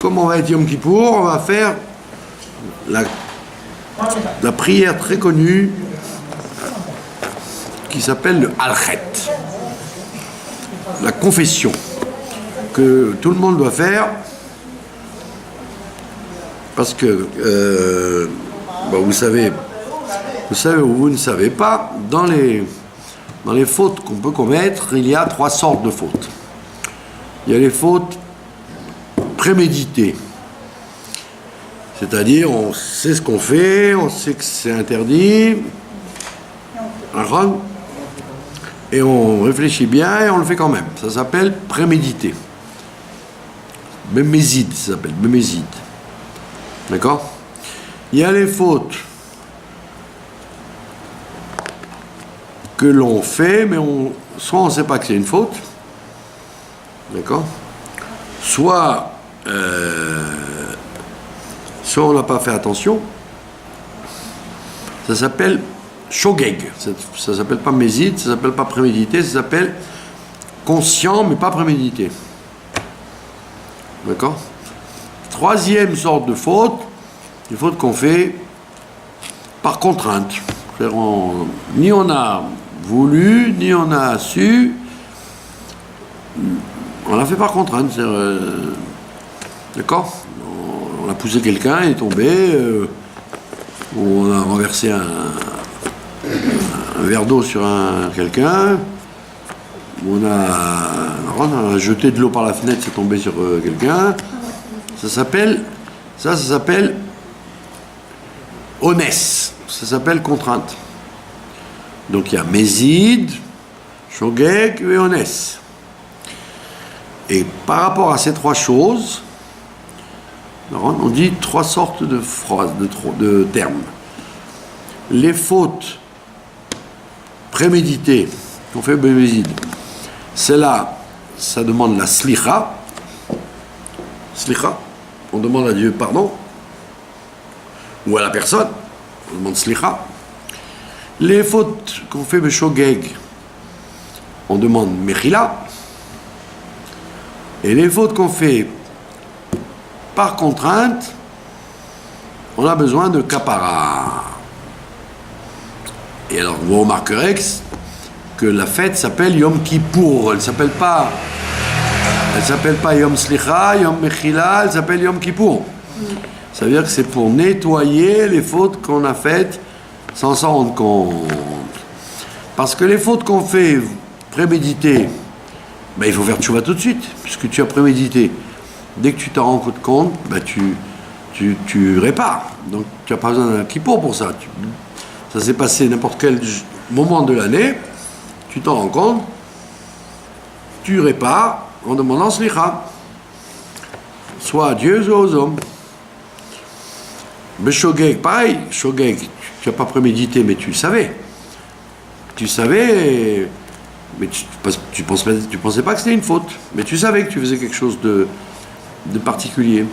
comme on va être Yom Kippour, on va faire la prière très connue qui s'appelle le Alchet, la confession que tout le monde doit faire parce que vous savez ou vous ne savez pas, dans les fautes qu'on peut commettre, il y a 3 sortes de fautes. Il y a les fautes préméditées, c'est-à-dire on sait ce qu'on fait, on sait que c'est interdit, et on réfléchit bien et on le fait quand même. Ça s'appelle prémédité. Bémézide, ça s'appelle bémézide. D'accord? Il y a les fautes que l'on fait, mais soit on ne sait pas que c'est une faute, d'accord? Soit on n'a pas fait attention. Ça s'appelle shogeg. Ça ne s'appelle pas mézide, ça ne s'appelle pas prémédité, ça s'appelle conscient mais pas prémédité. D'accord? Troisième sorte de faute, des fautes qu'on fait par contrainte. Ni on a voulu, ni on a su, on l'a fait par contrainte. D'accord? On a poussé quelqu'un, il est tombé, on a renversé un verre d'eau sur quelqu'un, on a jeté de l'eau par la fenêtre, c'est tombé sur quelqu'un. Ça s'appelle onès, ça s'appelle contrainte. Donc il y a mézide, shogeg et onès. Et par rapport à ces 3 choses, on dit 3 sortes de phrases, de termes. Les fautes préméditées qu'on fait bémézide, celle-là, ça demande la slicha. Slicha, on demande à Dieu pardon, ou à la personne, on demande slicha. Les fautes qu'on fait beshogeg, on demande mechila. Et les fautes qu'on fait par contrainte, on a besoin de kapara. Et alors vous remarquerez que la fête s'appelle Yom Kippour, elle s'appelle pas Yom Slicha, Yom Mechila, elle s'appelle Yom Kippour. Ça veut dire que c'est pour nettoyer les fautes qu'on a faites sans s'en rendre compte. Parce que les fautes qu'on fait préméditées, il faut faire tchouva tout de suite, puisque tu as prémédité. Dès que tu t'en rends compte, tu répares. Donc tu n'as pas besoin d'un kippour pour ça. Ça s'est passé n'importe quel moment de l'année, tu t'en rends compte, tu répares en demandant slicha, soit à Dieu, soit aux hommes. Mais shogeg, pareil, shogeg, tu n'as pas prémédité, mais tu savais. Tu savais, mais tu pensais pas que c'était une faute, mais tu savais que tu faisais quelque chose de particulier.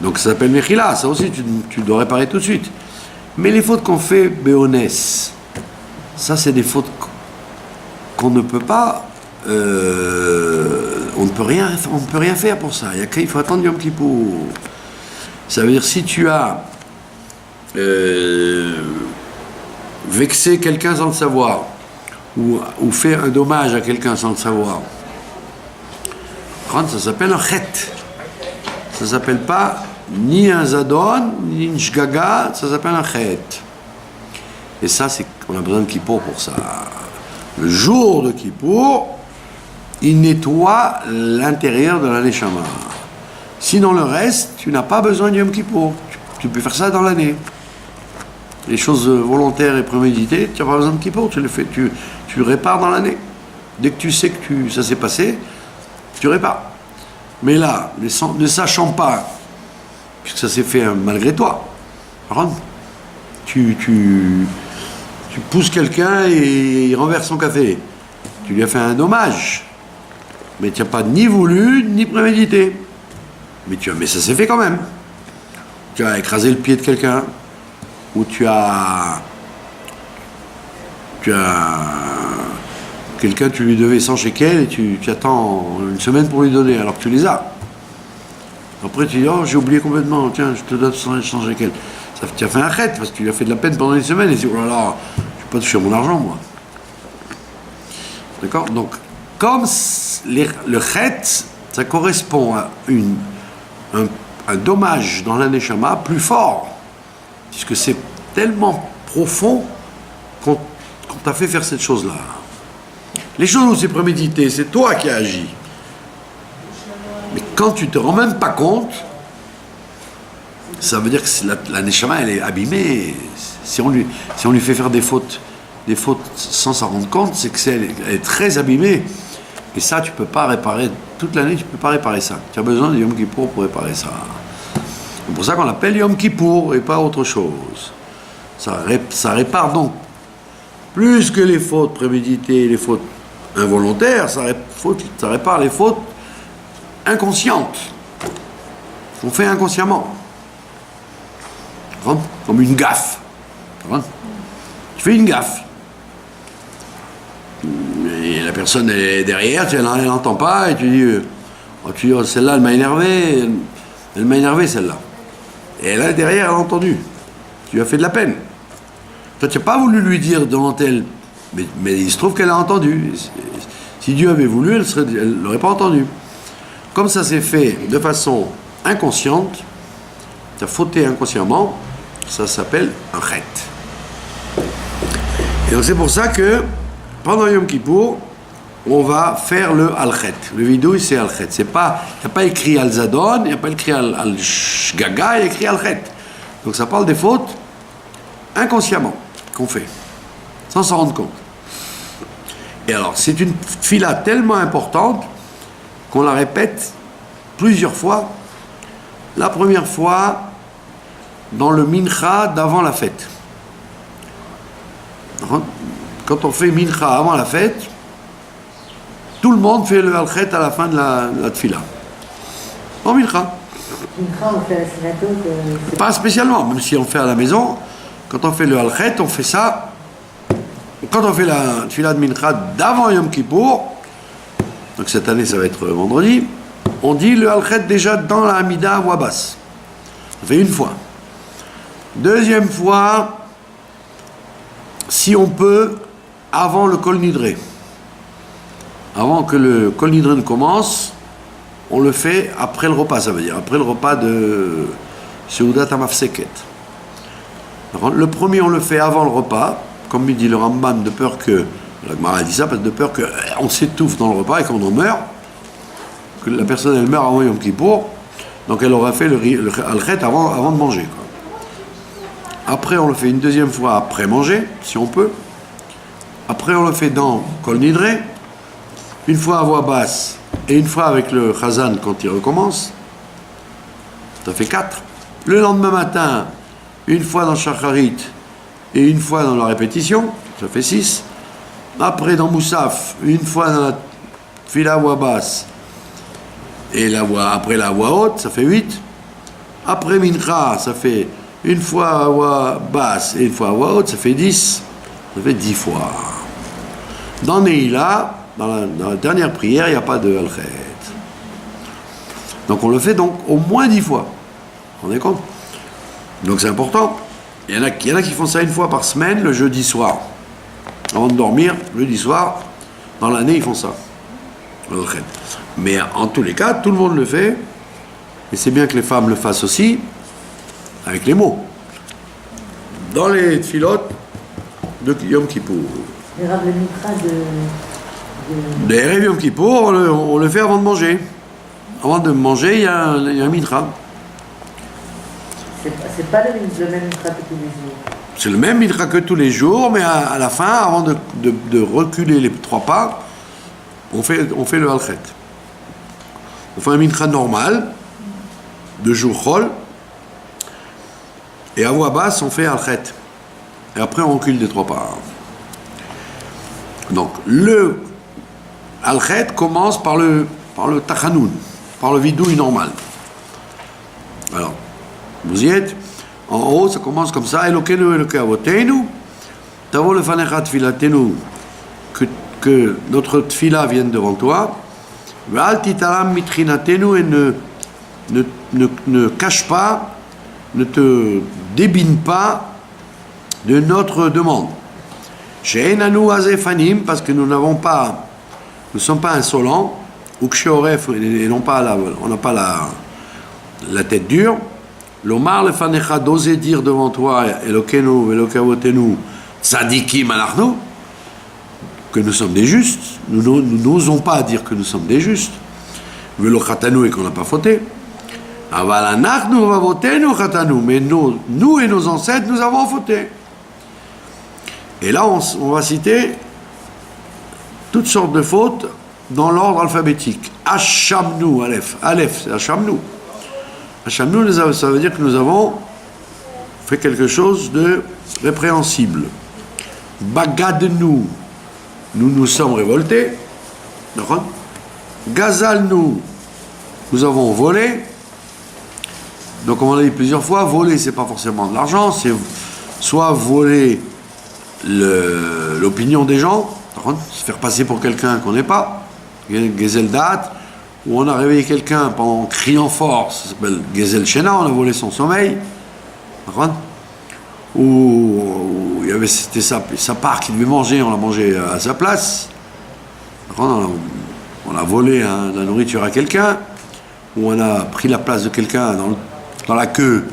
Donc ça s'appelle mechila, ça aussi tu dois réparer tout de suite. Mais les fautes qu'on fait béonès, ça c'est des fautes qu'on ne peut pas, on ne peut rien faire pour ça. Il faut attendre Yom Kippour. Ça veut dire si tu as vexé quelqu'un sans le savoir, ou fait un dommage à quelqu'un sans le savoir, ça s'appelle un chet. Ça s'appelle pas ni un zadon, ni une shgaga, ça s'appelle un chet. Et ça, on a besoin de Kippour pour ça. Le jour de Kippour, il nettoie l'intérieur de la neshama. Sinon, le reste, tu n'as pas besoin de Yom Kippour. Tu peux faire ça dans l'année. Les choses volontaires et préméditées, tu n'as pas besoin de Kippour, tu le fais, tu répares dans l'année. Dès que tu sais que ça s'est passé, tu répares. Mais là, ne sachant pas, puisque ça s'est fait malgré toi, tu pousses quelqu'un et il renverse son café. Tu lui as fait un dommage. Mais tu n'as pas ni voulu, ni prémédité. Mais ça s'est fait quand même. Tu as écrasé le pied de quelqu'un, ou tu as quelqu'un, tu lui devais 100 shekels et tu attends une semaine pour lui donner alors que tu les as. Après, tu dis, oh, j'ai oublié complètement, tiens, je te donne changer quel. Tu as fait un chet, parce que tu lui as fait de la peine pendant une semaine, et tu dis, oh là là, je ne vais pas toucher mon argent, moi. D'accord? Donc, comme le chet, ça correspond à un dommage dans l'aneshama plus fort, puisque c'est tellement profond qu'on t'a fait faire cette chose-là. Les choses où c'est prémédité, c'est toi qui as agi. Mais quand tu te rends même pas compte, ça veut dire que la neshama, elle est abîmée. Si on lui fait faire des fautes sans s'en rendre compte, c'est qu'elle est très abîmée. Et ça, tu peux pas réparer. Toute l'année, tu peux pas réparer ça. Tu as besoin de Yom Kippour pour réparer ça. C'est pour ça qu'on l'appelle Yom Kippour et pas autre chose. Ça répare donc plus que les fautes préméditées, les fautes involontaires, ça répare les fautes inconscientes qu'on fait inconsciemment. Comme une gaffe. Tu fais une gaffe. Et la personne est derrière, elle n'entend pas, et tu dis, oh, celle-là, elle m'a énervé, celle-là. Et elle est derrière, elle a entendu. Tu lui as fait de la peine. Toi, tu n'as pas voulu lui dire devant elle, mais il se trouve qu'elle a entendu. Si Dieu avait voulu, elle ne l'aurait pas entendu. Comme ça s'est fait de façon inconsciente, tu as fauté inconsciemment, ça s'appelle un chet. Et donc c'est pour ça que pendant Yom Kippour, on va faire le al-chet. Le vidouille, c'est al-chet. Il n'y a pas écrit al-zadon, il n'y a pas écrit al-shgaga, il y a écrit al-chet. Donc ça parle des fautes inconsciemment qu'on fait, sans s'en rendre compte. Et alors, c'est une fila tellement importante qu'on la répète plusieurs fois. La première fois, dans le mincha d'avant la fête. Quand on fait mincha avant la fête, tout le monde fait le al-chet à la fin de la tfila. En mincha. Mincha, on fait la synagogue. Pas spécialement, même si on fait à la maison. Quand on fait le al-chet, on fait ça. Quand on fait la tfila de mincha d'avant Yom Kippour, donc cette année ça va être vendredi, on dit le al-chet déjà dans la Hamida ou Abbas. On fait une fois. Deuxième fois, si on peut, avant le Kol Nidré. Avant que le Kol Nidré ne commence, on le fait après le repas, ça veut dire, après le repas de Seudat HaMafseket. Le premier, on le fait avant le repas, comme il dit le Rambam, de peur que, la Gemara dit ça, parce que de peur qu'on s'étouffe dans le repas et qu'on en meurt, que la personne elle meurt avant Yom Kippour, donc elle aura fait le al-chet avant de manger, quoi. Après, on le fait une deuxième fois après manger, si on peut. Après, on le fait dans Kol Nidré, une fois à voix basse et une fois avec le Chazan quand il recommence. Ça fait 4. Le lendemain matin, une fois dans Shacharit et une fois dans la répétition, ça fait 6. Après, dans Moussaf, une fois dans la Tfila voix basse et après la voix haute, ça fait 8. Après Mincha, ça fait une fois à voix basse et une fois à voix haute, ça fait 10. Ça fait 10 fois. Dans Neila, dans la dernière prière, il n'y a pas de al-chet. Donc on le fait donc au moins 10 fois. Vous vous rendez compte? Donc c'est important. Il y en a qui font ça une fois par semaine, le jeudi soir. Avant de dormir, jeudi soir, dans l'année, ils font ça. Al-chet. Mais en tous les cas, tout le monde le fait. Et c'est bien que les femmes le fassent aussi, avec les mots. Dans les tfilotes de Yom Kippour. Le mincha de Erev Yom Kippour, on le fait avant de manger. Avant de manger, il y a un mincha. C'est pas le même mincha que tous les jours. C'est le même mincha que tous les jours, mais à la fin, avant de reculer les 3 pas, on fait le al-chet. On fait un mincha normal, de jour chol, et à voix basse, on fait al-chet. Et après, on recule des 3 pas. Donc, le al-chet commence par le tachanoun, par le vidouille normal. Alors, vous y êtes. En haut, ça commence comme ça. Elokeinu Elokei Avotenu, Tavo lefanecha tfilatenu, que notre tfila vienne devant toi. Ve'al titaram mitrinatenu, et ne cache pas, ne te débine pas de notre demande. Chez Enanu Azefanim, parce que nous ne sommes pas insolents, ou Ksheoref, et non pas on n'a pas la tête dure. L'Omar le Fanecha, d'oser dire devant toi, Elokenu, Elokavotenu, Tzadikim Anachnu, que nous sommes des justes. Nous n'osons pas dire que nous sommes des justes. Velo Khatanu, et qu'on n'a pas fauté. Aval Anachnu Vavotenu Khatanu, mais nous et nos ancêtres, nous avons fauté. Et là, on va citer toutes sortes de fautes dans l'ordre alphabétique. Hashamnu, Aleph. Aleph, c'est Hashamnu. Hashamnu, ça veut dire que nous avons fait quelque chose de répréhensible. Bagadnu, nous nous sommes révoltés. Gazalnu, nous avons volé. Donc, comme on l'a dit plusieurs fois, voler, c'est pas forcément de l'argent, c'est soit voler l'opinion des gens, se faire passer pour quelqu'un qu'on n'est pas, Gezeldat, où on a réveillé quelqu'un en criant fort, ça s'appelle Gezel Shena, on a volé son sommeil, où il y avait, c'était sa part qui devait manger, on l'a mangé à sa place, on a volé la nourriture à quelqu'un, où on a pris la place de quelqu'un dans la queue,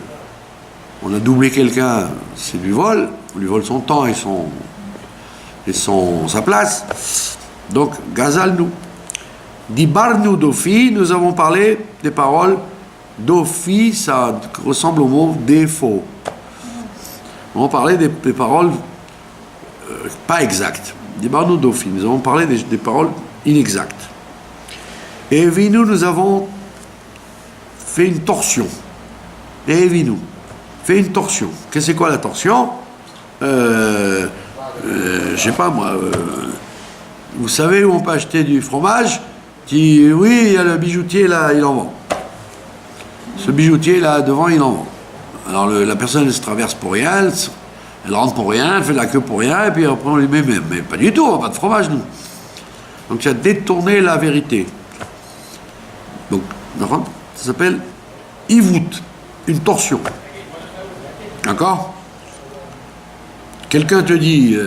on a doublé quelqu'un, c'est du vol, on lui vole son temps et sa place. Donc, Gazal nous. Dibarnu Dofi, nous avons parlé des paroles. Dofi, ça ressemble au mot défaut. On va parler des paroles pas exactes. Dibarnu Dofi, nous avons parlé des paroles inexactes. Et Evinu, nous avons fait une torsion. Et Evinu, fait une torsion. Qu'est-ce que c'est quoi la torsion? Je sais pas moi, vous savez où on peut acheter du fromage? Oui, il y a le bijoutier là, il en vend. Ce bijoutier là devant, il en vend. Alors la personne elle se traverse pour rien, elle rentre pour rien, elle fait de la queue pour rien, et puis après on lui met mais pas du tout, on n'a pas de fromage nous. Donc tu as détourné la vérité. Donc ça s'appelle ivout, une torsion. D'accord? Quelqu'un te dit,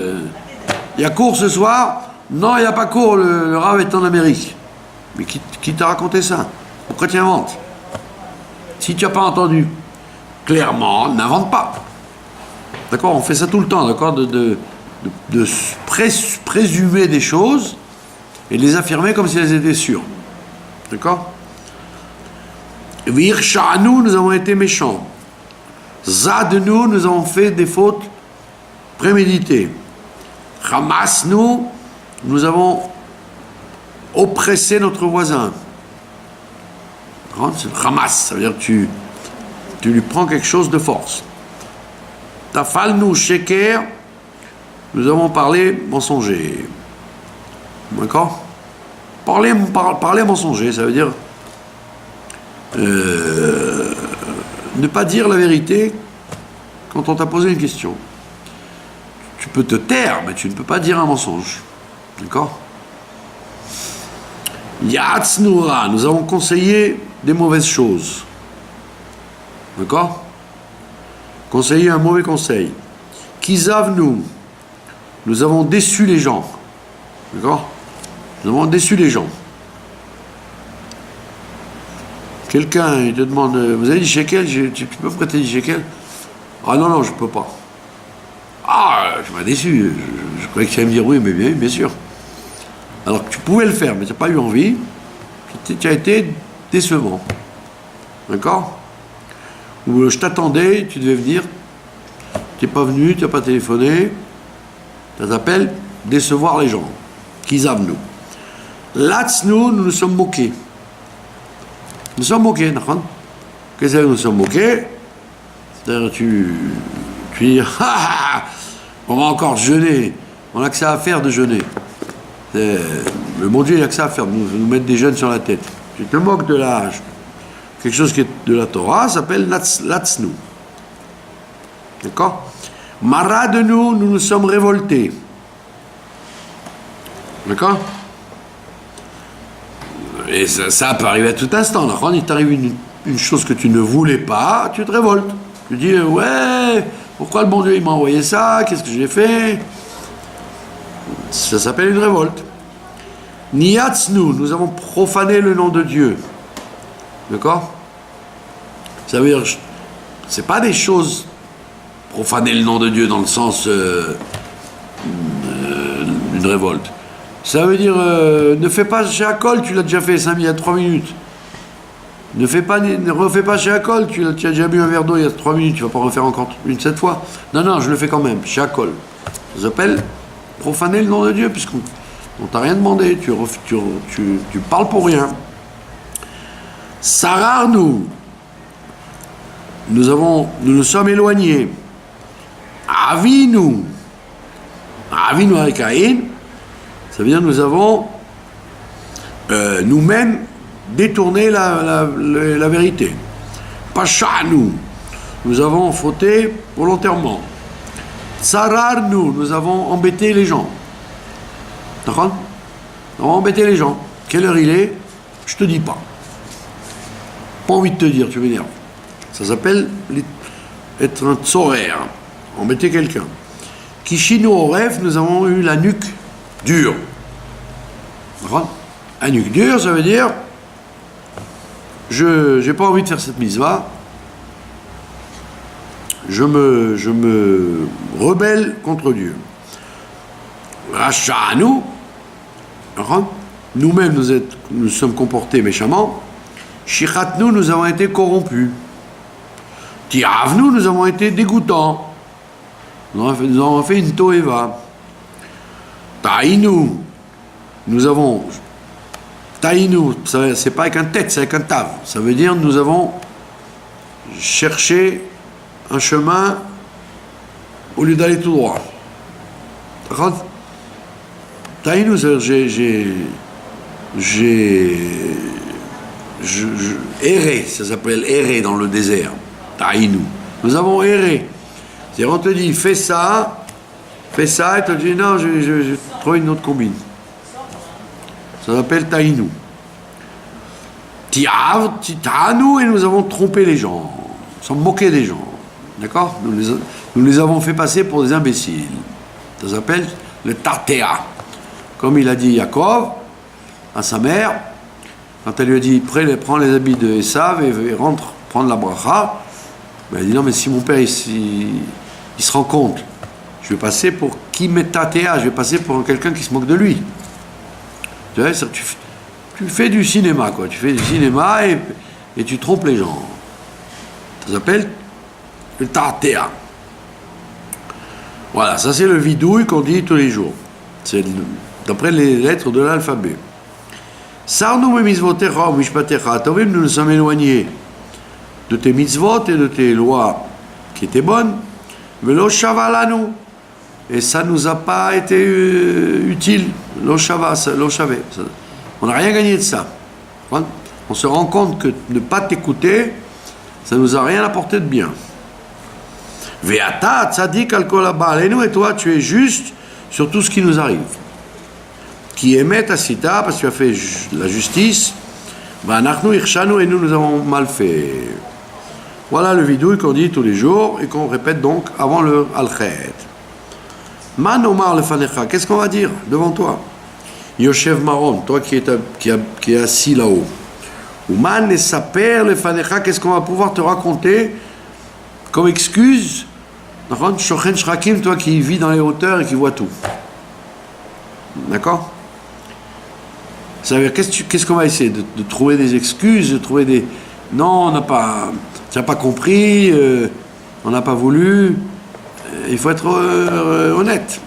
il y a cours ce soir? Non, il n'y a pas cours, le Rav est en Amérique. Mais qui t'a raconté ça? Pourquoi tu inventes? Si tu n'as pas entendu clairement, n'invente pas. D'accord? On fait ça tout le temps, d'accord? De présumer des choses et de les affirmer comme si elles étaient sûres. D'accord? Virsha'anu, nous avons été méchants. Zadnu, nous avons fait des fautes préméditées. Hamasnu, nous avons oppressé notre voisin. Hamas, ça veut dire que tu lui prends quelque chose de force. Tafalnu sheker, nous avons parlé mensonger. D'accord? Parler mensonger, ça veut dire ne pas dire la vérité quand on t'a posé une question. Tu peux te taire, mais tu ne peux pas dire un mensonge. D'accord? Yatsnura, nous avons conseillé des mauvaises choses. D'accord? Conseiller un mauvais conseil. Kizavnu, nous avons déçu les gens. D'accord? Nous avons déçu les gens. Quelqu'un, il te demande, vous avez dit shekel, tu peux me prêter du shekel? Ah non, je peux pas. Ah, je m'as déçu. Je croyais que tu allais me dire oui, mais bien sûr. Alors que tu pouvais le faire, mais tu n'as pas eu envie. Tu as été décevant. D'accord? Ou je t'attendais, tu devais venir. Tu n'es pas venu, tu n'as pas téléphoné. Ça s'appelle décevoir les gens. Kizavnu. Latsnu, nous nous sommes moqués. Nous sommes moqués, d'accord? Qu'est-ce que nous sommes moqués? C'est-à-dire, tu dis, on va encore jeûner. On n'a que ça à faire de jeûner. Le bon Dieu, il n'a que ça à faire, nous mettre des jeûnes sur la tête. Tu te moques de l'âge. Quelque chose qui est de la Torah s'appelle Latsnu. D'accord? Mara de nous nous sommes révoltés. D'accord? Et ça peut arriver à tout instant. Il t'arrive une chose que tu ne voulais pas, tu te révoltes. Tu dis, ouais, pourquoi le bon Dieu il m'a envoyé ça? Qu'est-ce que j'ai fait? Ça s'appelle une révolte. Niatznu, nous avons profané le nom de Dieu. D'accord? Ça veut dire, c'est pas des choses profaner le nom de Dieu dans le sens une révolte. Ça veut dire, ne fais pas Shakol, tu l'as déjà fait il y a 3 minutes. Ne refais pas Shakol, tu as déjà bu un verre d'eau il y a 3 minutes, tu vas pas refaire encore cette fois. Non, je le fais quand même, Shakol. Ça s'appelle profaner le nom de Dieu, puisqu'on t'a rien demandé, tu parles pour rien. Sarar nous nous sommes éloignés. Avinu avec Aïn, ça veut dire nous avons nous-mêmes détourné la vérité. Pasha'nu, nous avons fauté volontairement. Tsararnu, nous avons embêté les gens. D'accord? Nous avons embêté les gens. Quelle heure il est? Je te dis pas. Pas envie de te dire, tu m'énerves. Ça s'appelle être un tsorer, embêter quelqu'un. Kishinu au rêve, nous avons eu la nuque dure. D'accord? La nuque dure, ça veut dire je n'ai pas envie de faire cette mitzvah. Je me rebelle contre Dieu. Racha'anu, nous-mêmes nous sommes comportés méchamment. Shichatnu, nous avons été corrompus. Tiavnu, nous avons été dégoûtants. Nous avons fait une toeva. Taïnu, nous avons. Taïnu, c'est pas avec un tête, c'est avec un tav. Ça veut dire nous avons cherché un chemin au lieu d'aller tout droit. Taïnu, c'est-à-dire j'ai erré, ça s'appelle errer dans le désert. Taïnu. Nous avons erré. C'est-à-dire on te dit fais ça, et tu te dis non, je trouve une autre combine. Ça s'appelle Taïnu. Titanu, et nous avons trompé les gens. Nous sommes moqués des gens. D'accord? Nous les avons fait passer pour des imbéciles. Ça s'appelle le Tatea. Comme il a dit Yaakov à sa mère, quand elle lui a dit prends les habits de Esav et rentre prendre la bracha, ben, elle dit non, mais si mon père il se rend compte, je vais passer pour qui met Tatea, je vais passer pour quelqu'un qui se moque de lui. Tu vois, tu fais du cinéma, quoi. Tu fais du cinéma et tu trompes les gens. Ça s'appelle le Tatea. Voilà, ça c'est le vidouille qu'on dit tous les jours. C'est d'après les lettres de l'alphabet. Sarnou mitzvotecha ou mishpatecha tovim, nous nous sommes éloignés de tes mitzvot et de tes lois qui étaient bonnes. Velo shavalanu, et ça nous a pas été utile. Lo shava, lo shavé. On n'a rien gagné de ça. On se rend compte que ne pas t'écouter, ça nous a rien apporté de bien. Ve'ata tzadik al kol haba aleinu, et toi tu es juste sur tout ce qui nous arrive. Qui émet ta cita, parce que tu as fait la justice, va'anachnu irshanu, et nous avons mal fait. Voilà le vidouille qu'on dit tous les jours et qu'on répète donc avant le al-khet. Man omar lefanecha, qu'est-ce qu'on va dire devant toi? Yoshev Maron, toi qui est assis là-haut. Ou man esaper lefanecha, qu'est-ce qu'on va pouvoir te raconter comme excuse? Shochen shrakim, toi qui vis dans les hauteurs et qui vois tout. D'accord? Ça veut dire, qu'est-ce qu'on va essayer de trouver des excuses, de trouver des... Non, on n'a pas... Tu n'as pas compris, on n'a pas voulu. Il faut être honnête.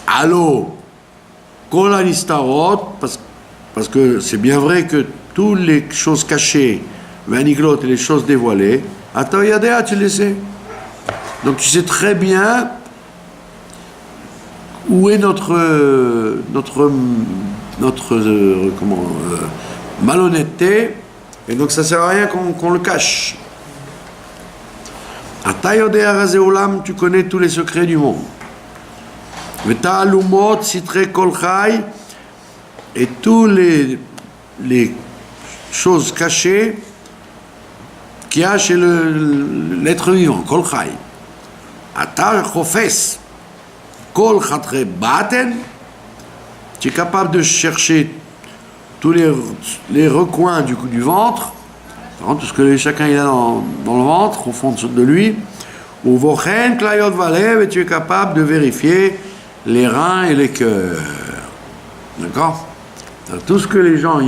Allô, kol hanistarot, parce que c'est bien vrai que toutes les choses cachées, vaniglot et les choses dévoilées, attends, yadea, tu le sais. Donc tu sais très bien où est notre malhonnêteté, et donc ça sert à rien qu'on le cache. Atayodea razeulam, tu connais tous les secrets du monde. Veta lumot sitre kol chai, et tous les choses cachées qu'il y a chez l'être vivant, Kol Chai. Ata Chofes, Kol Chatre Baten, tu es capable de chercher tous les recoins du ventre, tout ce que chacun il a dans le ventre, au fond de lui, ou Vochen Klayot Valev, et tu es capable de vérifier les reins et les cœurs. D'accord? Tout ce que les gens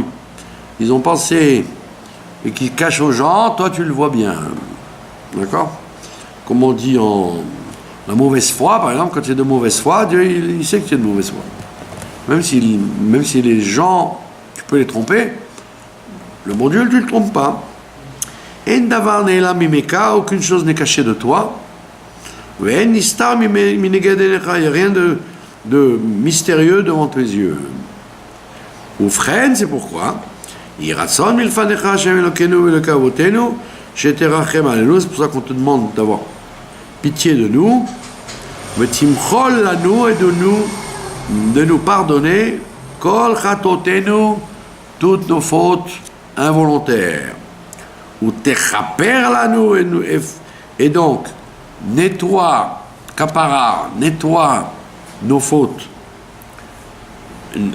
ils ont pensé et qu'ils cachent aux gens, toi tu le vois bien. D'accord? Comme on dit en la mauvaise foi, par exemple, quand tu es de mauvaise foi, Dieu il sait que tu es de mauvaise foi. Même si les gens, tu peux les tromper, le bon Dieu, tu ne le trompes pas. En davar ne'ela mimeka, aucune chose n'est cachée de toi. En nistar mineged elecha, il n'y a rien de mystérieux devant tes yeux. Ou freine, c'est pourquoi. Iratson milfanecha Hashem Elokeinu Eloka Avotenu, sheterachem alenu, c'est pour ça qu'on te demande d'avoir pitié de nous. Vetimchol lanu, et de nous pardonner kol chatotenu, toutes nos fautes involontaires. Ou techaper lanu, et donc nettoie nos fautes.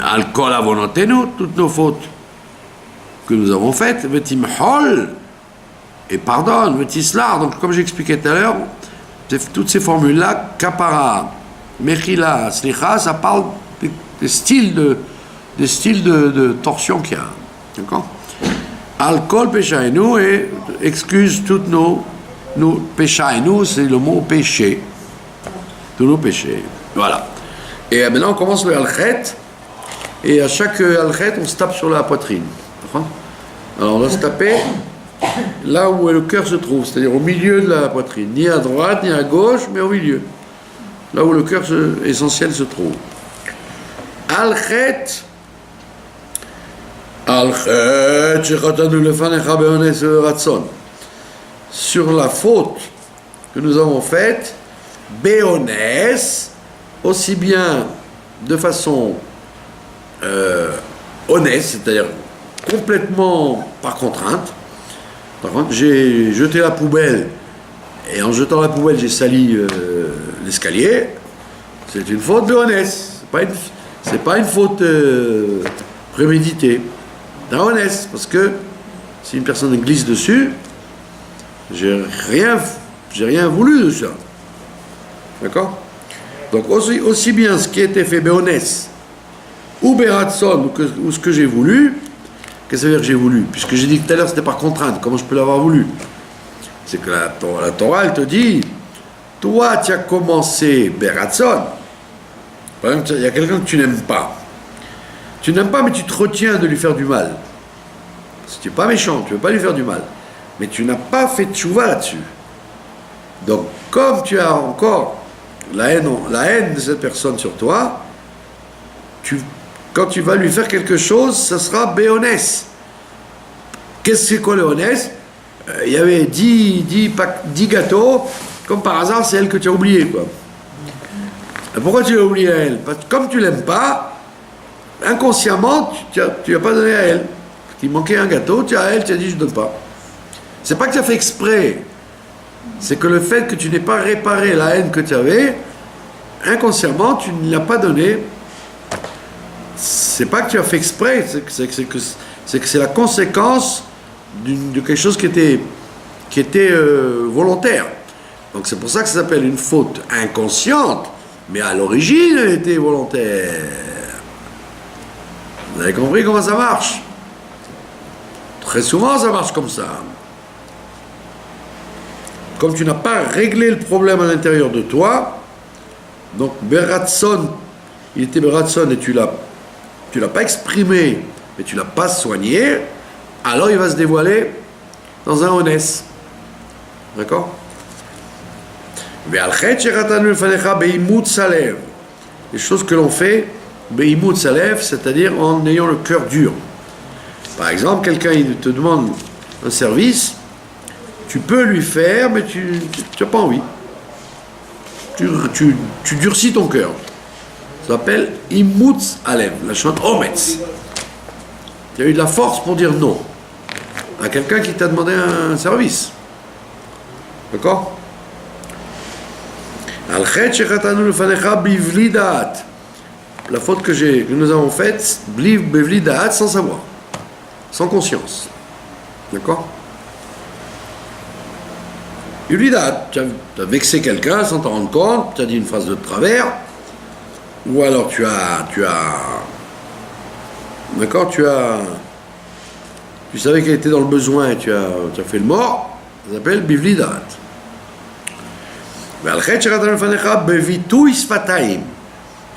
Al kol avonotenu, toutes nos fautes que nous avons faites. Vetimchol, et pardonne. Vetislar, donc comme j'expliquais tout à l'heure, toutes ces formules-là, kapara, mechila, slicha, ça parle des styles de torsion qu'il y a. D'accord? Alcool, péchaïnou, et excuse toutes nos péchaïnou, c'est le mot péché. Tous nos péchés. Voilà. Et maintenant, on commence le alchet, et à chaque alchet, on se tape sur la poitrine. D'accord? Alors, on va se taper là où le cœur se trouve, c'est-à-dire au milieu de la poitrine, ni à droite, ni à gauche, mais au milieu, là où le cœur essentiel se trouve. Al-Chet, shechatanu lefanecha be'ones ve'ratzon, sur la faute que nous avons faite, be'ones, aussi bien de façon honnête, c'est-à-dire complètement par contrainte. Par contre, j'ai jeté la poubelle, et en jetant la poubelle, j'ai sali l'escalier. C'est une faute de honnête. C'est pas une faute préméditée. C'est honnête, parce que si une personne glisse dessus, j'ai rien voulu de ça. D'accord? Donc aussi bien ce qui a été fait béonès ou beratson ou ce que j'ai voulu. Qu'est-ce que ça veut dire que j'ai voulu? Puisque j'ai dit tout à l'heure c'était par contrainte, comment je peux l'avoir voulu? C'est que la Torah, elle te dit, toi tu as commencé Beratson. Par exemple, il y a quelqu'un que tu n'aimes pas. Tu n'aimes pas, mais tu te retiens de lui faire du mal. Si tu n'es pas méchant, tu ne veux pas lui faire du mal. Mais tu n'as pas fait de tchouva là-dessus. Donc, comme tu as encore la haine de cette personne sur toi, quand tu vas lui faire quelque chose, ça sera béonès. Qu'est-ce que c'est quoi le honès? Il y avait 10 gâteaux, comme par hasard, c'est elle que tu as oublié, quoi. Et pourquoi tu l'as oublié à elle? Parce que comme tu l'aimes pas, inconsciemment, tu n'as pas donné à elle. Il manquait un gâteau, tu as dit je ne donne pas. C'est pas que tu as fait exprès, c'est que le fait que tu n'aies pas réparé la haine que tu avais, inconsciemment, tu ne l'as pas donné. C'est pas que tu as fait exprès, c'est que c'est la conséquence de quelque chose qui était volontaire. Donc c'est pour ça que ça s'appelle une faute inconsciente, mais à l'origine elle était volontaire. Vous avez compris comment ça marche? Très souvent ça marche comme ça. Comme tu n'as pas réglé le problème à l'intérieur de toi, donc Beratson, il était Beratson et tu l'as pas exprimé, mais tu l'as pas soigné, alors il va se dévoiler dans un honès. D'accord? Les choses que l'on fait, beimut salev, c'est-à-dire en ayant le cœur dur. Par exemple, quelqu'un il te demande un service, tu peux lui faire, mais tu n'as pas envie. Tu durcis ton cœur. Ça s'appelle imutz alev, la chante ometz. Tu as eu de la force pour dire non à quelqu'un qui t'a demandé un service. D'accord? Al-Chet shechatanu lefanecha bivli da'at. La faute que nous avons faite, bivli da'at, sans savoir, sans conscience. D'accord? Bivli da'at, tu as vexé quelqu'un sans t'en rendre compte, tu as dit une phrase de travers, ou alors d'accord, tu savais qu'elle était dans le besoin et tu as fait le mort, ça s'appelle bivli da'at.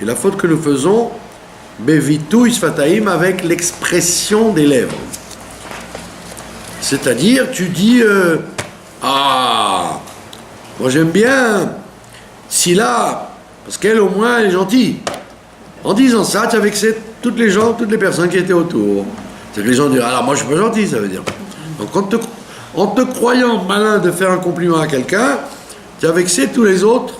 Et la faute que nous faisons, bevitu isfataim, avec l'expression des lèvres. C'est-à-dire, tu dis, moi j'aime bien Scylla, parce qu'elle au moins elle est gentille. En disant ça, tu as vexé toutes les personnes qui étaient autour. C'est que les gens disent, alors moi je suis pas gentil, ça veut dire. Donc en te croyant malin de faire un compliment à quelqu'un, tu as vexé tous les autres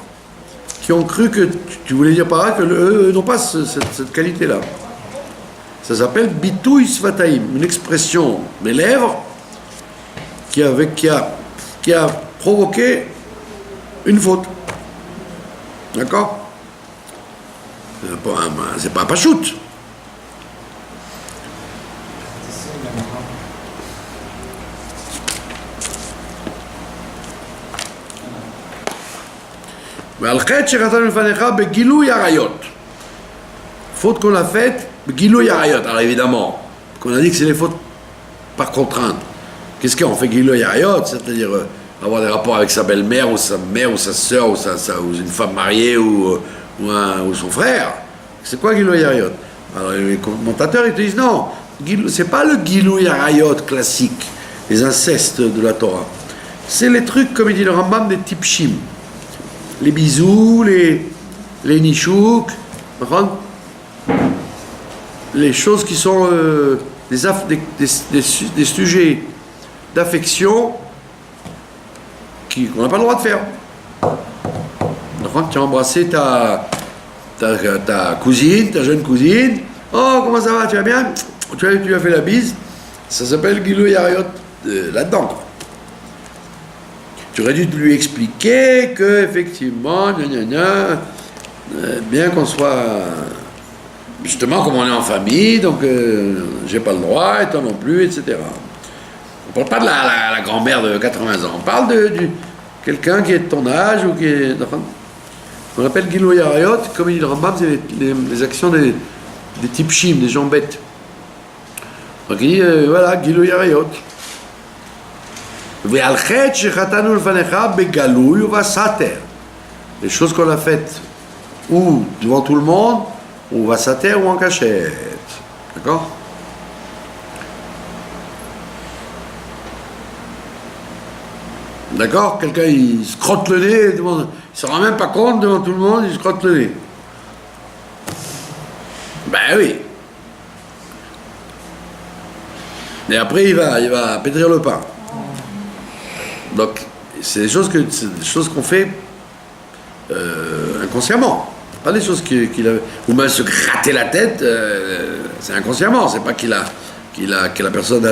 qui ont cru que tu voulais dire par là que eux n'ont pas cette qualité-là. Ça s'appelle bitou isfataim, une expression des lèvres qui a provoqué une faute. D'accord? C'est pas un pachout. Faute qu'on a faite, Gilou Yarayot. Alors évidemment, qu'on a dit que c'est les fautes par contrainte. Qu'est-ce qu'on fait Gilou Yarayot? C'est-à-dire avoir des rapports avec sa belle-mère ou sa sœur ou une femme mariée ou son frère. C'est quoi Gilou Yarayot? Alors les commentateurs ils te disent non, c'est pas le Gilou Yarayot classique, les incestes de la Torah. C'est les trucs, comme il dit le Rambam, des tipshim. Les bisous, les nichouk, les choses qui sont des sujets d'affection qu'on n'a pas le droit de faire. Tu as embrassé ta cousine, ta jeune cousine. Oh, comment ça va, tu vas bien? Tu lui as fait la bise. Ça s'appelle Gilou Yarayot là-dedans, quoi. Tu aurais dû lui expliquer que, effectivement, bien qu'on soit, justement, comme on est en famille, donc j'ai pas le droit, et toi non plus, etc. On parle pas de la grand-mère de 80 ans, on parle de quelqu'un qui est de ton âge, ou qui est... On appelle Gilou Yarayot, comme il dit le Rambam, c'est les actions des tipshim, des gens bêtes. Donc il dit, voilà, Gilou Yarayot. Les choses qu'on a faites ou devant tout le monde, ou vasater ou en cachette. D'accord? D'accord? Quelqu'un il se crotte le nez, il ne se rend même pas compte devant tout le monde, il se crotte le nez. Ben oui. Et après il va pétrir le pain. Donc, c'est des choses qu'on fait inconsciemment. Pas des choses qu'il a... Ou même se gratter la tête, c'est inconsciemment. C'est pas que la personne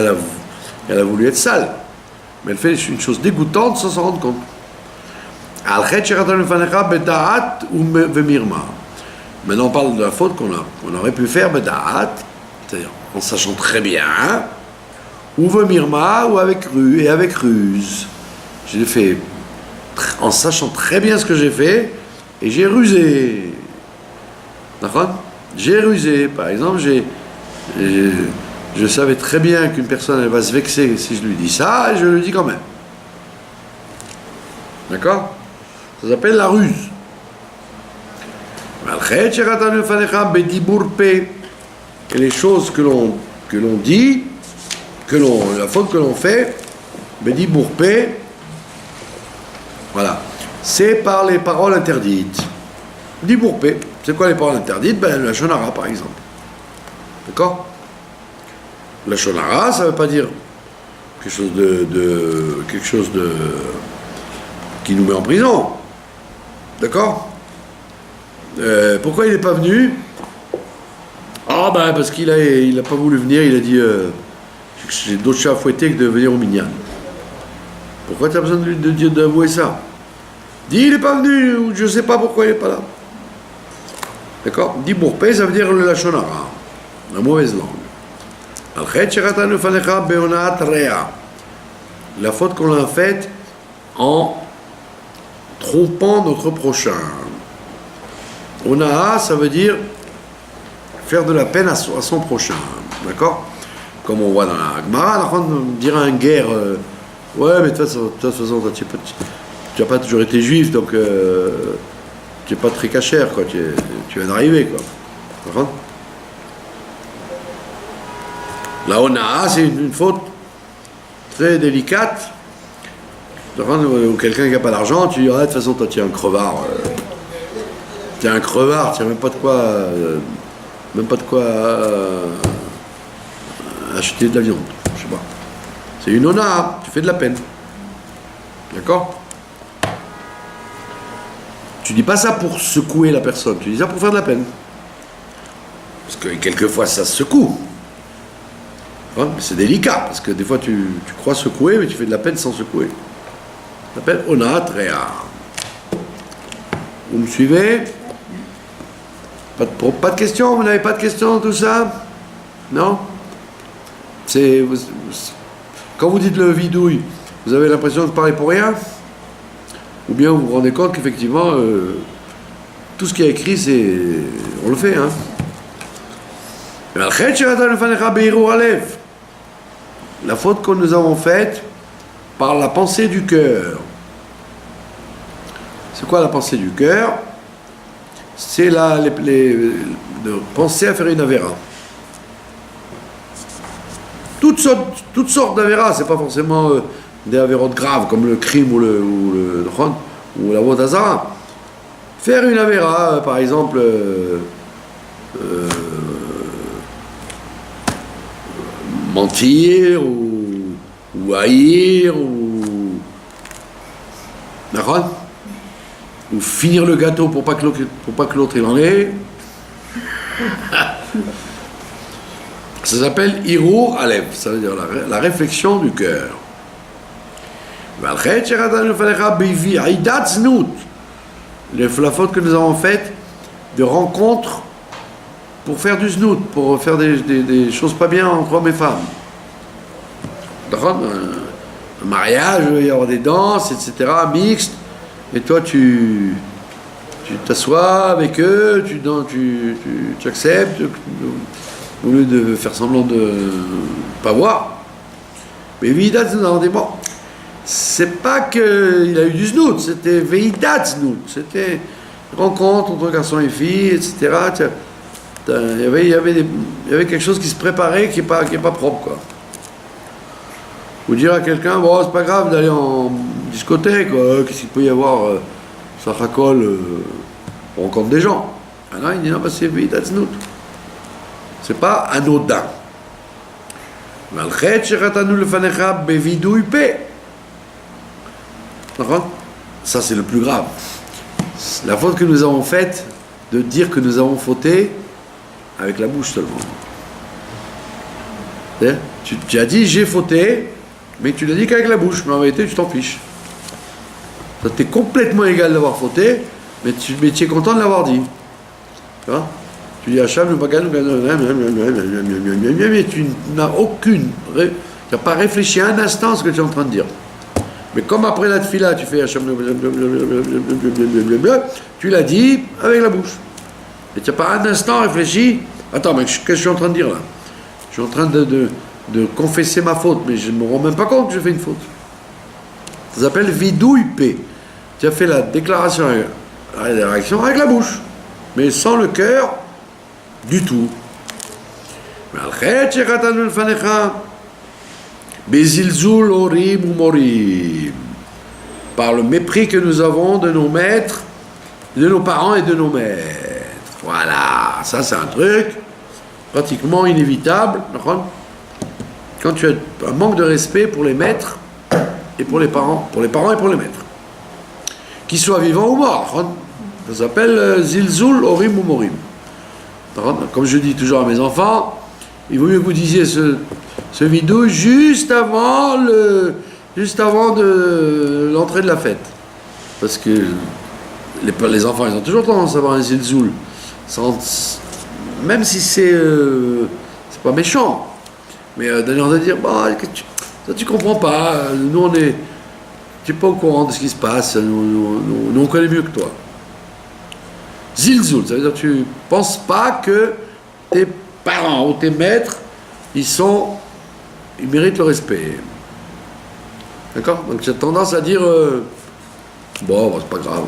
elle a voulu être sale. Mais elle fait une chose dégoûtante sans s'en rendre compte. Maintenant, on parle de la faute qu'on aurait pu faire, c'est-à-dire en sachant très bien, ou vemirma, ou avec ruse. Je l'ai fait en sachant très bien ce que j'ai fait et j'ai rusé. D'accord? J'ai rusé. Par exemple, je savais très bien qu'une personne elle va se vexer si je lui dis ça et je le dis quand même. D'accord? Ça s'appelle la ruse. Et les choses que l'on dit, la faute que l'on fait, Bedibourpé, voilà, c'est par les paroles interdites. Dibourpé, c'est quoi les paroles interdites? La shonara par exemple. D'accord? La shonara, ça ne veut pas dire quelque chose qui nous met en prison. D'accord? Pourquoi il n'est pas venu? Parce qu'il a pas voulu venir, il a dit j'ai d'autres chats à fouetter que de venir au minyan. Pourquoi tu as besoin d'avouer ça? Dis, il n'est pas venu, ou je ne sais pas pourquoi il n'est pas là. D'accord? Dis bourpé, ça veut dire le lachonara, la mauvaise langue. La faute qu'on a faite en trompant notre prochain. Onaa, ça veut dire faire de la peine à son prochain. D'accord? Comme on voit dans la Gemara, on dirait un guerre. Ouais, mais de toute façon, tu n'as pas toujours été juif, donc tu n'es pas très cachère, quoi. Tu viens d'arriver, quoi. D'accord? La Onaa, c'est une faute très délicate. Ou quelqu'un qui n'a pas d'argent, tu dis, ah, de toute façon, toi, tu es un crevard. Tu es un crevard, tu n'as même pas de quoi acheter de la viande. Je sais pas. C'est une Onaa, tu fais de la peine. D'accord? Tu dis pas ça pour secouer la personne, tu dis ça pour faire de la peine. Parce que quelquefois, ça se secoue. Hein, mais c'est délicat, parce que des fois tu crois secouer, mais tu fais de la peine sans secouer. Ça s'appelle Onat Rea. Vous me suivez? Pas de questions? Vous n'avez pas de questions, tout ça? Non? Quand vous dites le vidouille, vous avez l'impression de parler pour rien? Ou bien vous vous rendez compte qu'effectivement, tout ce qui est écrit, on le fait, hein? La faute que nous avons faite par la pensée du cœur. C'est quoi la pensée du cœur? C'est de penser à faire une avéra. Toutes sortes d'avéras, c'est pas forcément des avérotes graves comme le crime ou la vodazara. Faire une avéra, par exemple, mentir ou haïr ou finir le gâteau pour pas que l'autre il en ait. Ça s'appelle Hirur Alev, ça veut dire la réflexion du cœur. La faute que nous avons faite de rencontres pour faire du znout, pour faire des choses pas bien entre hommes et femmes. Un mariage, il va y avoir des danses, etc., mixtes, et toi tu t'assois avec eux, tu acceptes, au lieu de faire semblant de pas voir. Mais Veidat Znout, bon, c'est pas qu'il a eu du znout, c'était Veidat Znout, c'était rencontre entre garçons et filles, etc. Il y avait quelque chose qui se préparait qui est pas propre, quoi. Vous dire à quelqu'un, bon, c'est pas grave d'aller en discothèque, qu'est-ce qu'il peut y avoir, ça racole, on rencontre des gens. Ah non, il dit non, bah, c'est Veidat Znout. C'est pas anodin. Ça, c'est le plus grave. La faute que nous avons faite de dire que nous avons fauté avec la bouche seulement. Tu as dit j'ai fauté, mais tu l'as dit qu'avec la bouche, mais en vérité tu t'en fiches. Ça t'est complètement égal d'avoir fauté, mais tu es content de l'avoir dit. Tu vois? Tu dis à Hacham, mais tu n'as tu n'as pas réfléchi un instant à ce que tu es en train de dire. Mais comme après la tefila, tu fais Hacham, tu l'as dit avec la bouche. Et tu n'as pas un instant réfléchi. Attends, mais qu'est-ce que je suis en train de dire là? Je suis en train de confesser ma faute, mais je ne me rends même pas compte que j'ai fait une faute. Ça s'appelle vidouille P. Tu as fait la déclaration, la réaction avec la bouche, mais sans le cœur du tout. Par le mépris que nous avons de nos maîtres, de nos parents et de nos maîtres. Voilà, ça c'est un truc pratiquement inévitable. Quand tu as un manque de respect pour les maîtres et pour les parents et pour les maîtres, qu'ils soient vivants ou morts. Ça s'appelle Zilzul Orim ou Morim. Comme je dis toujours à mes enfants, il vaut mieux que vous disiez ce vidéo juste avant juste avant l'entrée de la fête. Parce que les enfants, ils ont toujours tendance à avoir un zilzoul. Même si c'est pas méchant. Mais d'ailleurs, on va dire, bah, ça tu comprends pas, nous tu n'es pas au courant de ce qui se passe, nous on connaît mieux que toi. Zilzoul, ça veut dire que tu penses pas que tes parents ou tes maîtres, ils méritent le respect. D'accord? Donc j'ai tendance à dire, bon, c'est pas grave.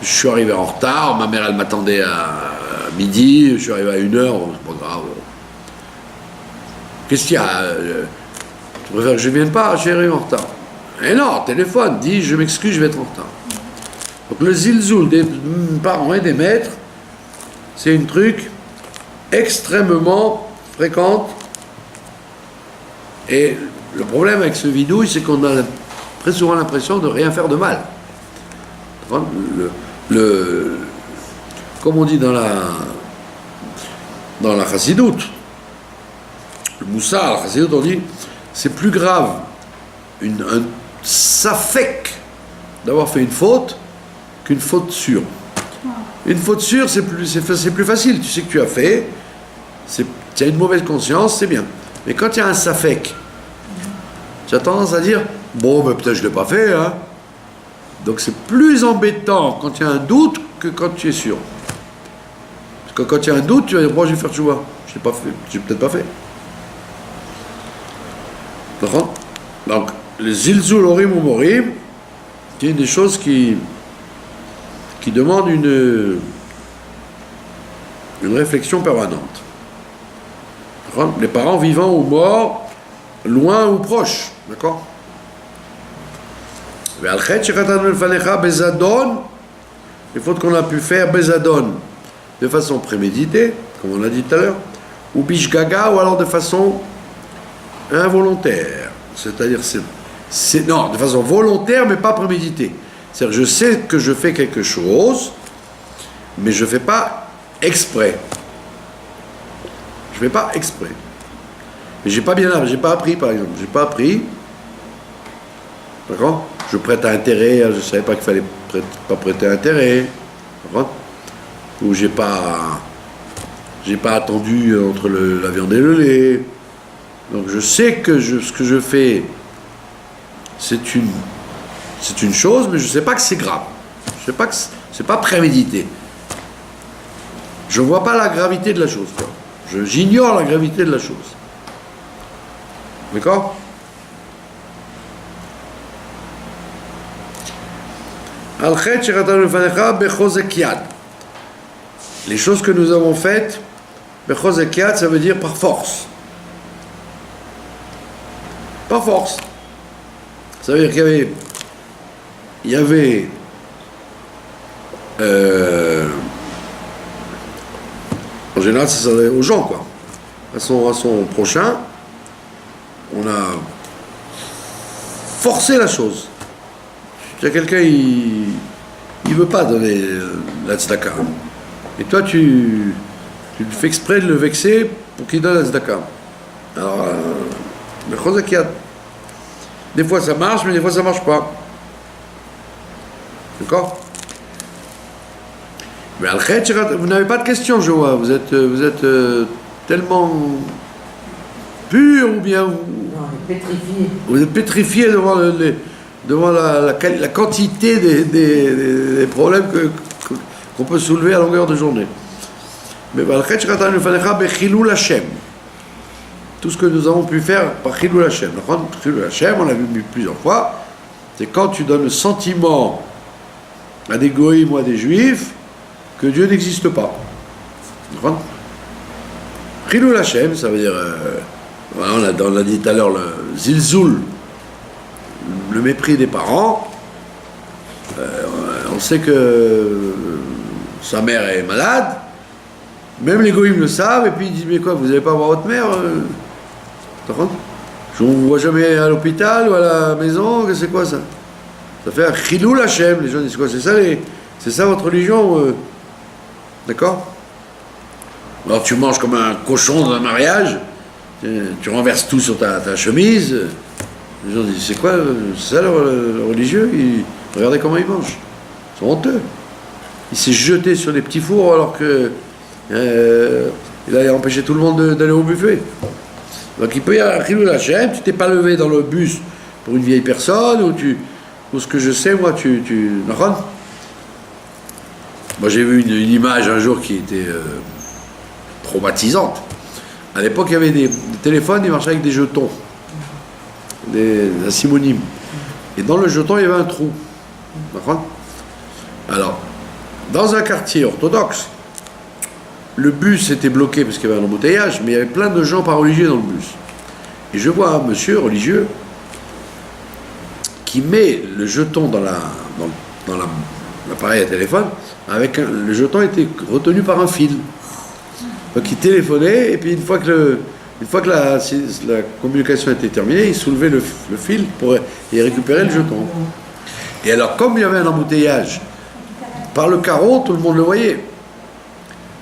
Je suis arrivé en retard, ma mère elle m'attendait à midi, je suis arrivé à 1h, c'est pas grave. Qu'est-ce qu'il y a? Tu préfères que je ne vienne pas? Je suis arrivé en retard. Et non, téléphone, dis je m'excuse, je vais être en retard. Donc le zilzoul des parents et des maîtres, c'est un truc extrêmement fréquent. Et le problème avec ce vidouille, c'est qu'on a très souvent l'impression de rien faire de mal. Comme on dit dans la chassidoute, le moussar, la chassidoute, on dit c'est plus grave un safek d'avoir fait une faute qu'une faute sûre. Une faute sûre, c'est plus facile. Tu sais que tu as fait, tu as une mauvaise conscience, c'est bien. Mais quand il y a un safek, tu as tendance à dire bon, ben peut-être je ne l'ai pas fait, hein. Donc c'est plus embêtant quand il y a un doute que quand tu es sûr. Parce que quand il y a un doute, tu vas dire bon, je vais faire tchouva. Je l'ai pas fait, je l'ai peut-être pas fait. D'accord? Donc les zilzoul orim ou morim, c'est une des choses qui demande une réflexion permanente. D'accord? Les parents vivants ou morts, loin ou proches, d'accord? Les fautes qu'on a pu faire, bezadon, de façon préméditée, comme on l'a dit tout à l'heure, ou bishgaga, ou alors de façon involontaire. C'est-à-dire, non, de façon volontaire, mais pas préméditée. C'est-à-dire, je sais que je fais quelque chose, mais je ne fais pas exprès. Je ne fais pas exprès. Mais j'ai pas appris, par exemple. J'ai pas appris. D'accord? Je prête à intérêt, je ne savais pas qu'il fallait pas prêter intérêt. D'accord? Ou j'ai pas attendu entre la viande et le lait. Donc je sais que ce que je fais, c'est une chose, mais je ne sais pas que c'est grave. Je sais pas que c'est pas prémédité. Je ne vois pas la gravité de la chose. J'ignore la gravité de la chose. D'accord? Les choses que nous avons faites, ça veut dire par force. Par force. Ça veut dire qu'il y avait en général, ça s'adresse aux gens, quoi. À son prochain, on a forcé la chose. Il y a quelqu'un, il veut pas donner la tzedaka. Et toi, tu fais exprès de le vexer pour qu'il donne la tzedaka. Alors, le chozakiat. Des fois ça marche, mais des fois ça marche pas. D'accord? Mais vous n'avez pas de questions, je vois. Vous êtes tellement pur ou bien Non, pétrifié. vous êtes pétrifié devant la quantité des problèmes qu'on peut soulever à longueur de journée. Mais tout ce que nous avons pu faire par Chilul Hashem. Chilul Hashem, on l'a vu plusieurs fois, c'est quand tu donnes le sentiment à des goïms ou à des juifs que Dieu n'existe pas. Chilul Hashem, ça veut dire, on l'a dit tout à l'heure, le zilzoul, le mépris des parents. On sait que sa mère est malade, même les goïms le savent, et puis ils disent mais quoi, vous n'allez pas voir votre mère je ne vous vois jamais à l'hôpital ou à la maison, c'est quoi ça? Ça fait un chilul Hashem, les gens disent quoi? C'est ça votre religion? D'accord? Alors tu manges comme un cochon dans un mariage, tu renverses tout sur ta chemise, Les gens disent, c'est quoi, c'est ça le religieux? Regardez comment il mange. Ils sont honteux. Il s'est jeté sur les petits fours alors que il a empêché tout le monde d'aller au buffet. Donc il peut y avoir un Chilul Hashem, tu t'es pas levé dans le bus pour une vieille personne, ou ce que je sais, moi, Moi j'ai vu une image un jour qui était traumatisante. À l'époque, il y avait des téléphones, ils marchaient avec des jetons, des simonymes. Et dans le jeton, il y avait un trou. D'accord? Alors, dans un quartier orthodoxe, le bus était bloqué parce qu'il y avait un embouteillage, mais il y avait plein de gens pas religieux dans le bus. Et je vois un monsieur religieux qui met le jeton dans l'appareil à téléphone, le jeton était retenu par un fil. Donc il téléphonait, et puis une fois que la communication était terminée, il soulevait le fil pour y récupérer le jeton. Et alors, comme il y avait un embouteillage, par le carreau, tout le monde le voyait.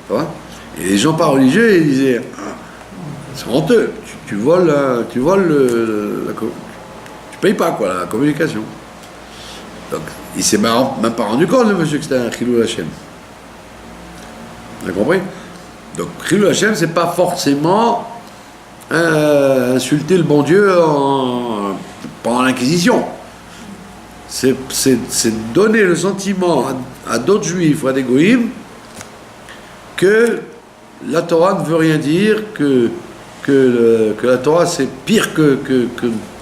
Tu vois? Et les gens pas religieux, ils disaient, c'est honteux, tu voles tu payes pas quoi, la communication. Donc, il s'est même pas rendu compte, le monsieur, que c'était un Chilul Hashem. Vous avez compris? Donc, Chilul Hashem, c'est pas forcément insulter le bon Dieu pendant l'Inquisition. C'est donner le sentiment à d'autres juifs ou à des goïms que la Torah ne veut rien dire, que la Torah c'est pire que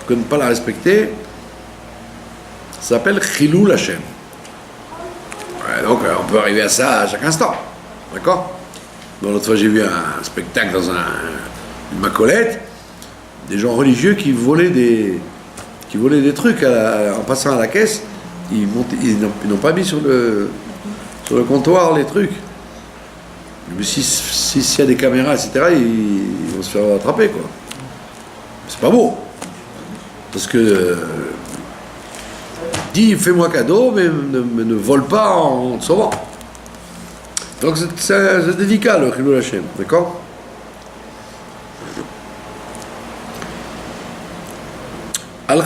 ne pas la respecter. Ça s'appelle Chilul Hashem. Ouais, donc on peut arriver à ça à chaque instant. D'accord? Bon, l'autre fois j'ai vu un spectacle dans une macolette, des gens religieux qui volaient des trucs en passant à la caisse. Ils n'ont pas mis sur le comptoir les trucs. Mais s'il y a des caméras, etc., ils vont se faire attraper, quoi. C'est pas beau. Parce que dis, fais-moi cadeau, mais ne vole pas en te sauvant. Donc c'est délicat, le Chilul Hashem, d'accord? La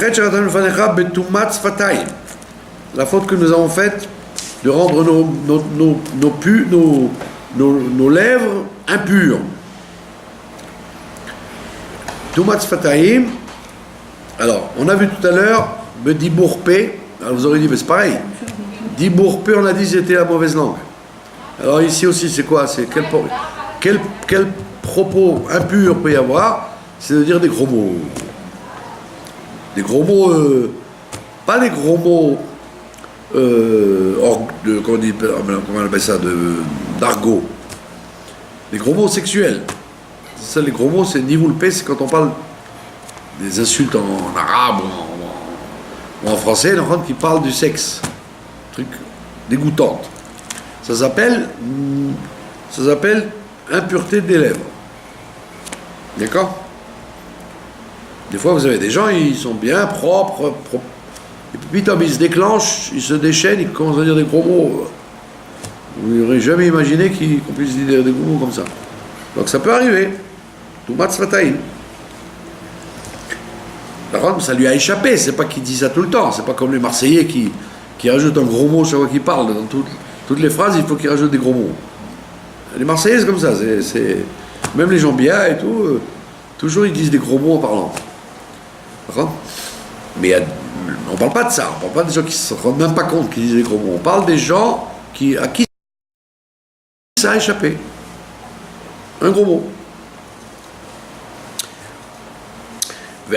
faute que nous avons faite de rendre nos lèvres impures. Tumat Sfataim. Alors, on a vu tout à l'heure Dibour P. Alors vous aurez dit, mais c'est pareil. Dibour P, on a dit c'était la mauvaise langue. Alors ici aussi, c'est quoi? C'est quel propos impur peut y avoir? C'est de dire des gros mots. Des gros mots, pas des gros mots, comment on appelle ça, d'argot. Des gros mots sexuels. Ça, les gros mots, c'est nivoulpé, c'est quand on parle des insultes en arabe ou en français, l'enfant qui parle du sexe. Truc dégoûtante. Ça s'appelle impureté des lèvres. D'accord? Des fois, vous avez des gens, ils sont bien propres, et puis, comme ils se déclenchent, ils se déchaînent, ils commencent à dire des gros mots. Vous n'aurez jamais imaginé qu'on puisse dire des gros mots comme ça. Donc, ça peut arriver. Tout mat sfataim. Par contre, ça lui a échappé. C'est pas qu'il dit ça tout le temps. C'est pas comme les Marseillais qui rajoutent un gros mot chaque fois qu'ils parlent. Dans toutes les phrases, il faut qu'ils rajoutent des gros mots. Les Marseillais, c'est comme ça. Même les gens bien et tout, toujours ils disent des gros mots en parlant. D'accord? Mais on ne parle pas de ça. On ne parle pas des gens qui ne se rendent même pas compte qu'ils disent des gros mots. On parle des gens à qui ça a échappé. Un gros mot. Et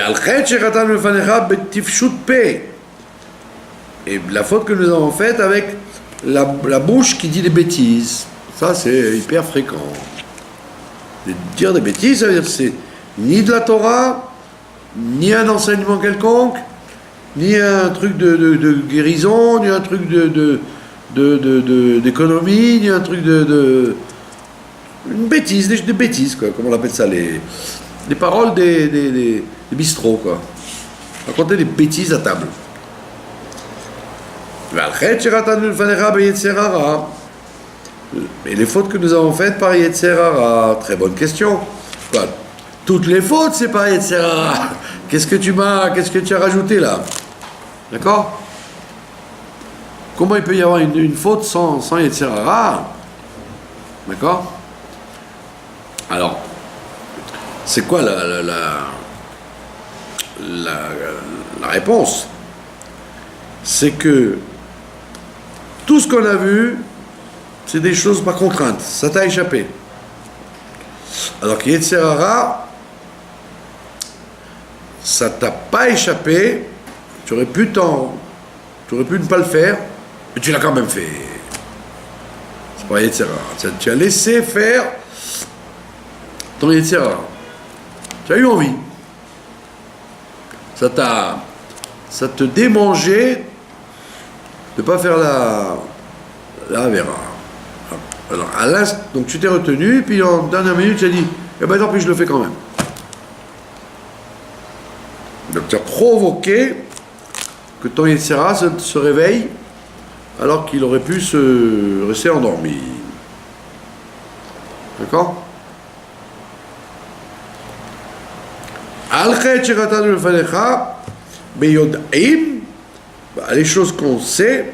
la faute que nous avons faite avec la bouche qui dit des bêtises. Ça, c'est hyper fréquent. Dire des bêtises, ça veut dire que c'est ni de la Torah, ni un enseignement quelconque, ni un truc de guérison, ni un truc d'économie, ni un truc une bêtise, des bêtises, quoi, comme on appelle ça, les paroles des bistrots, quoi. Raconter des bêtises à table. Et les fautes que nous avons faites par Yetzer Hara, très bonne question. Quoi, toutes les fautes, c'est par Yetzer Hara. qu'est-ce que tu as rajouté là? D'accord? Comment il peut y avoir une faute sans Yetzer Hara? D'accord? Alors, c'est quoi la réponse? C'est que tout ce qu'on a vu, c'est des choses pas contraintes. Ça t'a échappé. Alors que Yetzer Hara, ça t'a pas échappé. Tu aurais pu ne pas le faire, mais tu l'as quand même fait. C'est pas Yetzer Hara. Tu as laissé faire ton Yetzer Hara. Tu as eu envie. Ça te démangeait de ne pas faire la Avera. Alors, donc tu t'es retenu, puis en dernière minute, tu as dit, eh ben tant pis, je le fais quand même. Donc tu as provoqué que ton Yetzer Hara se réveille alors qu'il aurait pu se rester endormi. D'accord? Les choses qu'on sait,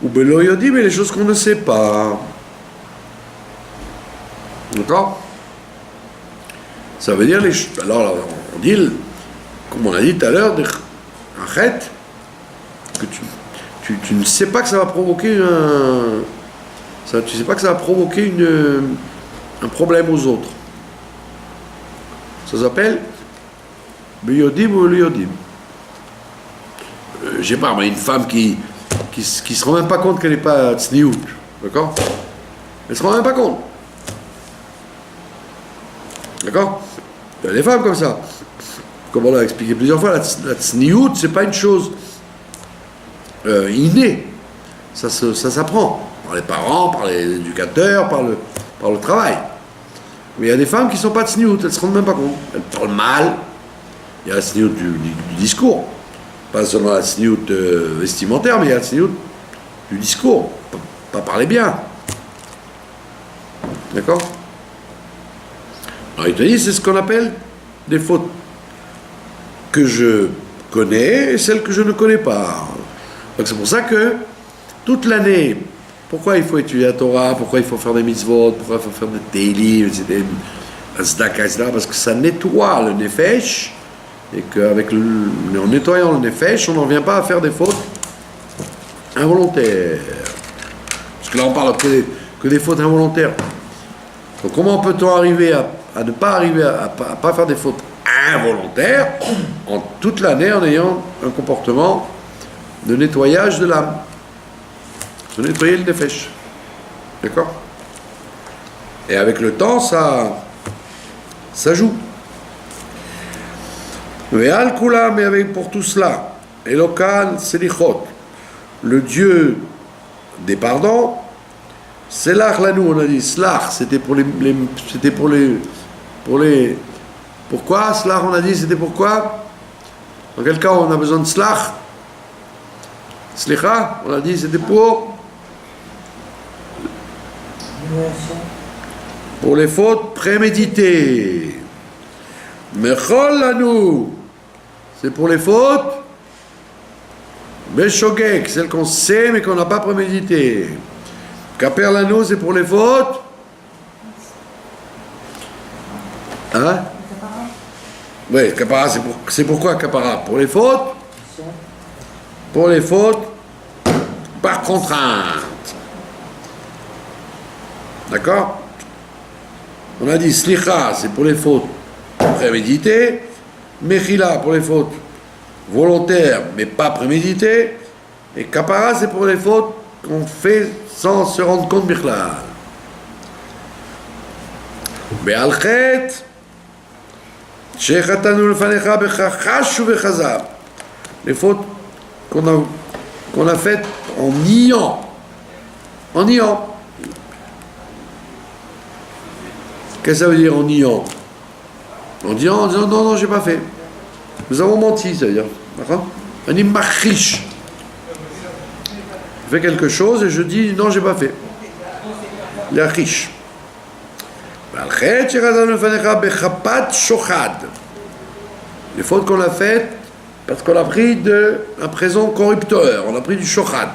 ou belo yodim, mais les choses qu'on ne sait pas. D'accord? Ça veut dire alors on dit, comme on a dit tout à l'heure, arrête, que tu ne sais pas que ça va provoquer tu sais pas que ça va provoquer un problème aux autres. Ça s'appelle Beyodim ou Yodim. Je sais pas, mais une femme qui se rend même pas compte qu'elle n'est pas tsniout, d'accord? Elle se rend même pas compte. D'accord? Il y a des femmes comme ça. Comme on l'a expliqué plusieurs fois, la tsniout, c'est pas une chose innée. Ça s'apprend par les parents, par les éducateurs, par le travail. Mais il y a des femmes qui ne sont pas tsniout, elles ne se rendent même pas compte. Elles parlent mal. Il y a la tsniout du discours. Pas seulement la tsniout vestimentaire, mais il y a la tsniout du discours. Pas parler bien. D'accord? Alors il te dit, c'est ce qu'on appelle des fautes que je connais et celles que je ne connais pas. Donc c'est pour ça que toute l'année, pourquoi il faut étudier la Torah, pourquoi il faut faire des mitzvot, pourquoi il faut faire des teilim, etc., parce que ça nettoie le nefesh, et qu'en nettoyant le nefesh, on n'en vient pas à faire des fautes involontaires. Parce que là on parle que des fautes involontaires. Donc comment peut-on arriver à ne pas arriver à pas faire des fautes involontaires en toute l'année en ayant un comportement de nettoyage de l'âme, de nettoyer le nefesh. D'accord? Et avec le temps, ça joue. Mais al-kula, mais avec pour tout cela, Elokan Selichot, le Dieu des pardons, Selach là nous on a dit Slach, c'était pour les pourquoi Slach on a dit c'était pourquoi? Dans quel cas on a besoin de Slach? Slicha, on a dit c'était pour les fautes préméditées. Mechol lanou, c'est pour les fautes Beshogek, celles qu'on sait mais qu'on n'a pas préméditées. Kaper lanou, c'est pour les fautes. Hein? Oui, kapara, c'est pourquoi kapara? Pour les fautes? Pour les fautes par contrainte. D'accord? On a dit slicha, c'est pour les fautes préméditées. Mechila, pour les fautes volontaires mais pas préméditées. Et kapara, c'est pour les fautes qu'on fait sans se rendre compte bichlal. Be'alchet, shechatanu lefanecha bechachash uvechazab. Les fautes qu'on a faites en niant. En niant. Qu'est-ce que ça veut dire en niant? En disant non, j'ai pas fait. Nous avons menti, ça veut dire. D'accord? On dit machish. Je fais quelque chose et je dis non, j'ai pas fait. La riche. Les fautes qu'on a faites parce qu'on a pris un présent corrupteur, on a pris du shochad.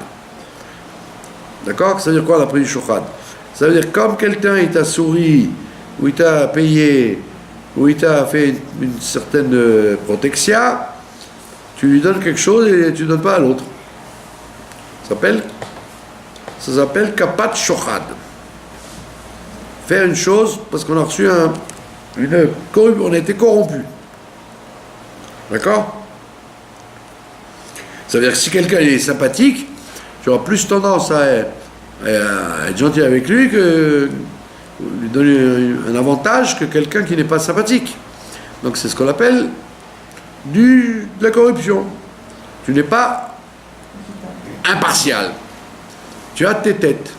D'accord? Ça veut dire quoi, on a pris du shochad? Ça veut dire comme quelqu'un il t'a souri, ou il t'a payé, ou il t'a fait une certaine protection, tu lui donnes quelque chose et tu ne donnes pas à l'autre. Ça s'appelle kapat shochad. Faire une chose parce qu'on a reçu on a été corrompu. D'accord? Ça veut dire que si quelqu'un est sympathique, tu auras plus tendance à être gentil avec lui que lui donner un avantage que quelqu'un qui n'est pas sympathique. Donc c'est ce qu'on appelle de la corruption. Tu n'es pas impartial. Tu as tes têtes.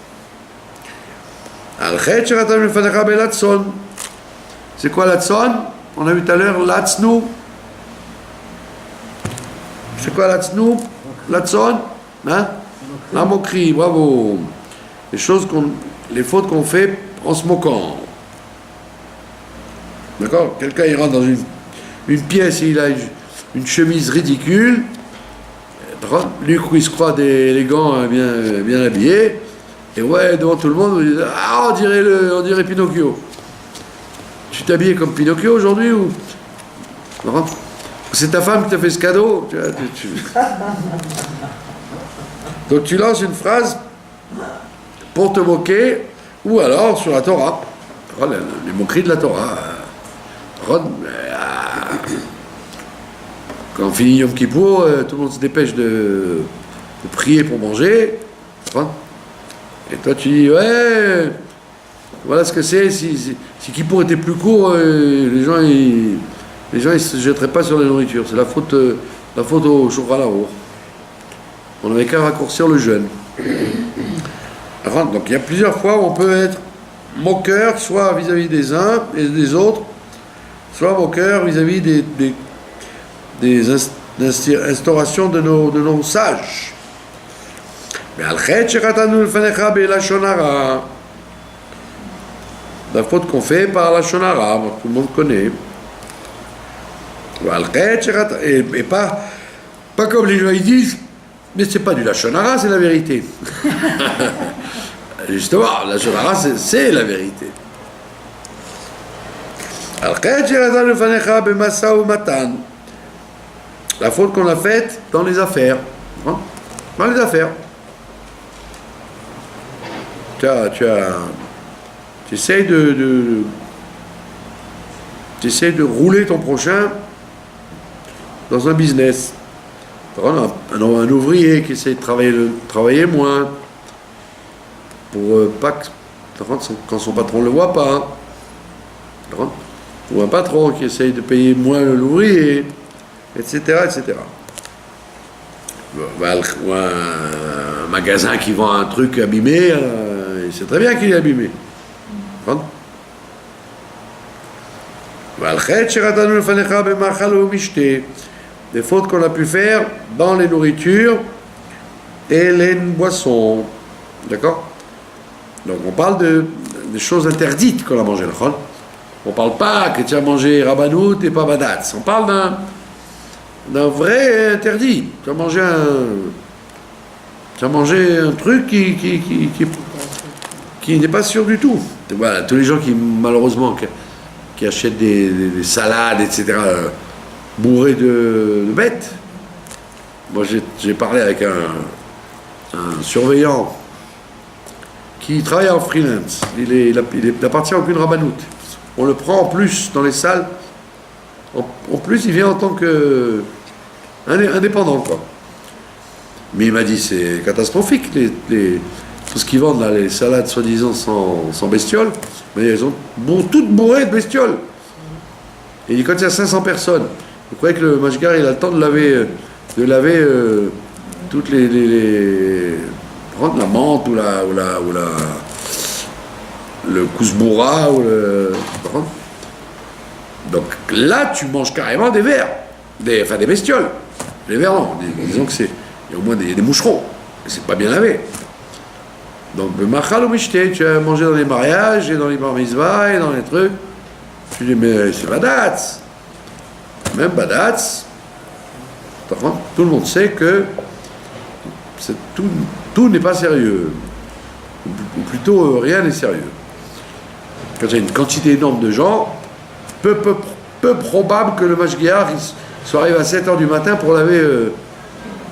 C'est quoi l'atson? On a vu tout à l'heure l'atsnou. C'est quoi l'atsnou? L'atson? Hein? La moquerie, bravo. Les fautes qu'on fait en se moquant. D'accord? Quelqu'un il rentre dans une pièce et il a une chemise ridicule. Lui il se croit élégant, bien habillé. Et ouais, devant tout le monde, on dit ah, on dirait Pinocchio. Tu t'es habillé comme Pinocchio aujourd'hui ou c'est ta femme qui t'a fait ce cadeau? Donc tu lances une phrase pour te moquer, ou alors sur la Torah. Les moqueries de la Torah. Quand on finit Yom Kippour, tout le monde se dépêche de prier pour manger. Et toi tu dis, ouais, voilà ce que c'est, si Kippour était plus court, les gens ils se jetteraient pas sur la nourriture. C'est la faute au Shulchan Aruch. On n'avait qu'à raccourcir le jeûne. Donc il y a plusieurs fois où on peut être moqueur, soit vis-à-vis des uns et des autres, soit moqueur vis-à-vis des instaurations de nos sages. Mais la faute qu'on fait par la shonara, tout le monde connaît. Et pas comme les gens ils disent, mais c'est pas du lachonara, c'est la vérité. Justement, la shonara c'est la vérité. La faute qu'on a faite dans les affaires. Dans les affaires. Tu essayes de rouler ton prochain dans un business. Un ouvrier qui essaie de travailler moins pour pas que quand son patron ne le voit pas. Ou un patron qui essaye de payer moins l'ouvrier, etc. Ou un magasin qui vend un truc abîmé, il sait très bien qu'il est abîmé. Des fautes qu'on a pu faire dans les nourritures et les boissons. D'accord? Donc on parle des choses interdites qu'on a mangées. On ne parle pas que tu as mangé rabanout et pas badatz. On parle d'un vrai interdit. Tu as mangé un truc qui n'est pas sûr du tout. Voilà, tous les gens qui, malheureusement, qui achètent des salades, etc., bourrées de bêtes. Moi, j'ai parlé avec un surveillant qui travaille en freelance. Il n'appartient à aucune rabanout. On le prend en plus dans les salles. En plus, il vient en tant que indépendant, quoi. Mais il m'a dit, c'est catastrophique, tout ce qu'ils vendent là, les salades soi-disant sans bestioles, mais elles sont toutes bourrées de bestioles. Et il dit, quand il y a 500 personnes, vous croyez que le mashgar, il a le temps de laver toutes prendre la menthe ou le cousboura ou donc là tu manges carrément des vers, des bestioles. Les vers non, disons que il y a au moins des moucherons, et c'est pas bien lavé. Donc le machal ou mishté, tu as mangé dans les mariages et dans les bar mitzvah et dans les trucs, tu dis mais c'est badatz. même Badatz, tout le monde sait que tout n'est pas sérieux. Ou plutôt, rien n'est sérieux. Quand il y a une quantité énorme de gens, peu probable que le mashgiach soit arrivé à 7h du matin pour laver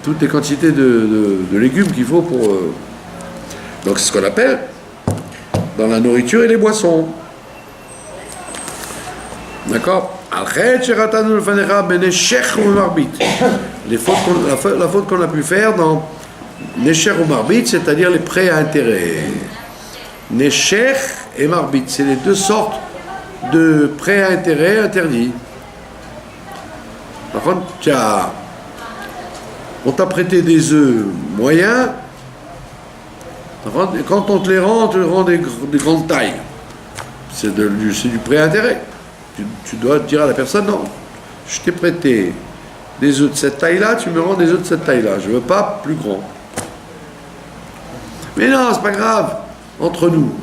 toutes les quantités de légumes qu'il faut pour... Donc c'est ce qu'on appelle dans la nourriture et les boissons. D'accord. La faute qu'on a pu faire dans Nesher ou Marbit, c'est-à-dire les prêts à intérêt. Nesher et Marbit, c'est les deux sortes de prêts à intérêt interdits. Par contre, on t'a prêté des œufs moyens, et quand on te les rend, on te les rend des grandes tailles. C'est du prêt à intérêt. Tu dois dire à la personne, non, je t'ai prêté des œufs de cette taille-là, tu me rends des œufs de cette taille-là. Je ne veux pas plus grand. Mais non, c'est pas grave, entre nous.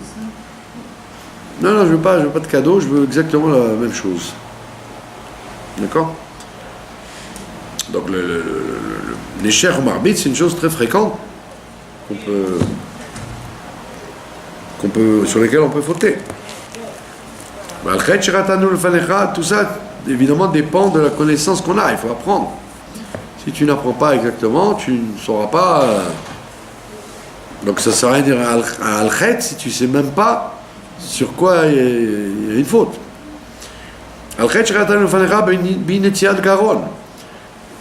Non, je veux pas de cadeau, je veux exactement la même chose. D'accord? Donc les chers marbites, c'est une chose très fréquente sur lesquelles on peut fauter. Tout ça, évidemment, dépend de la connaissance qu'on a. Il faut apprendre. Si tu n'apprends pas exactement, tu ne sauras pas. Donc ça ne sert à rien de dire à Al-Khet si tu ne sais même pas sur quoi il y a une faute. Al-Khet garon.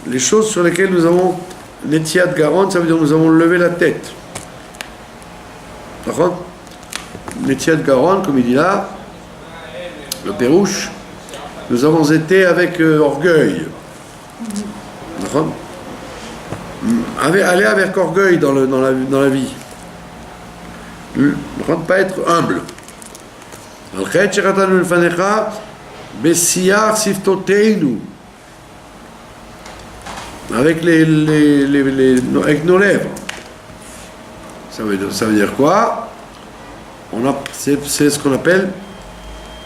Les choses sur lesquelles nous avons Netiat garon, ça veut dire que nous avons levé la tête. D'accord? Netiat garon, comme il dit là, le Pérouche, nous avons été avec orgueil. D'accord? Aller avec orgueil dans la vie. Ne pas être humble. Avec avec nos lèvres. Ça veut dire quoi? C'est ce qu'on appelle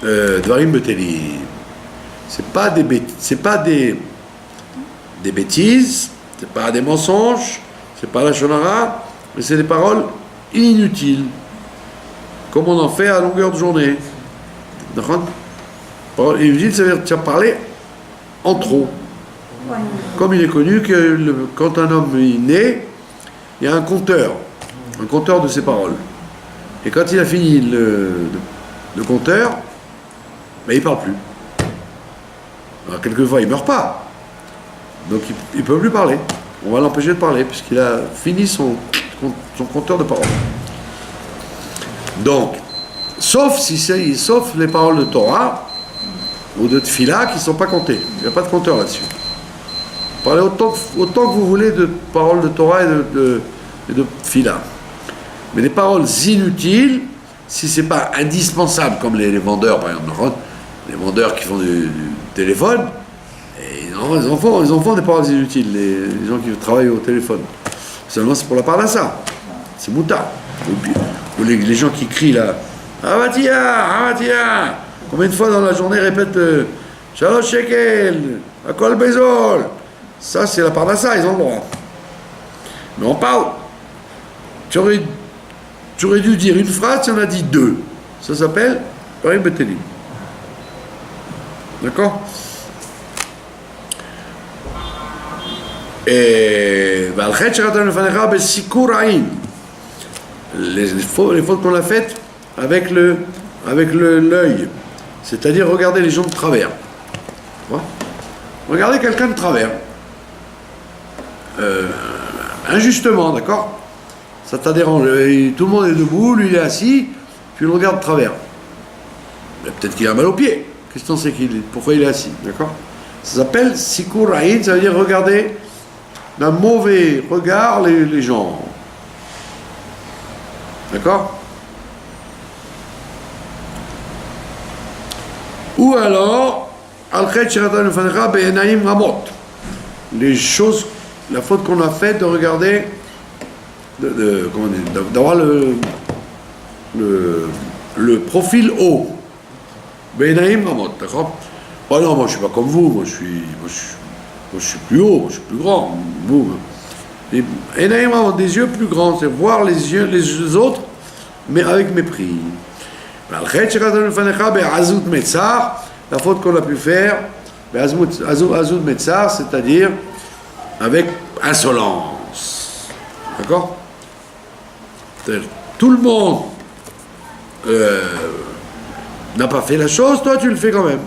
Dvarim Beteli. C'est pas des bêtises, c'est pas des mensonges, c'est pas la shonara, mais c'est des paroles inutiles, comme on en fait à longueur de journée. D'accord? Parole inutile, ça veut dire que tu as parlé en trop. Comme il est connu que quand un homme est né, il y a un compteur de ses paroles. Et quand il a fini le compteur, ben, il ne parle plus. Alors, quelquefois, il ne meurt pas. Donc, il ne peut plus parler. On va l'empêcher de parler, puisqu'il a fini son compteur de paroles. Donc, sauf les paroles de Torah ou de Tfila qui ne sont pas comptées. Il n'y a pas de compteur là-dessus. Parlez autant que vous voulez de paroles de Torah et de Tfila. Mais des paroles inutiles, si ce n'est pas indispensable, comme les vendeurs, par exemple, les vendeurs qui font du téléphone, ils en font des paroles inutiles, les gens qui travaillent au téléphone. Seulement, c'est pour la part de ça. C'est mouta. Ou les gens qui crient là, Avatia. Combien de fois dans la journée répètent Shalosh shekel, akol bezol. Ça, c'est la part de ça, ils ont le droit. Mais on parle. Tu aurais dû dire une phrase, tu en as dit deux. Ça s'appelle Parim Betelim. D'accord? Et les fautes qu'on a faites avec l'œil, c'est-à-dire regarder les gens de travers. Regardez quelqu'un de travers, injustement, d'accord? Ça t'a dérangé, tout le monde est debout, lui il est assis, tu le regardes de travers. Mais peut-être qu'il a mal aux pieds. Qu'est-ce que tu en sais pourquoi il est assis, d'accord? Ça s'appelle Sikur Aïn, ça veut dire regarder d'un mauvais regard les gens. D'accord? Ou alors, les choses, la faute qu'on a faite de regarder, d'avoir le profil haut. Benaim Ramot, d'accord? Oh non, moi je suis pas comme vous, moi je suis plus haut, je suis plus grand. Vous, et énormément des yeux plus grands, c'est voir les yeux les autres, mais avec mépris. La faute qu'on a pu faire, azut metzar, c'est-à-dire avec insolence. D'accord? Tout le monde n'a pas fait la chose, toi tu le fais quand même.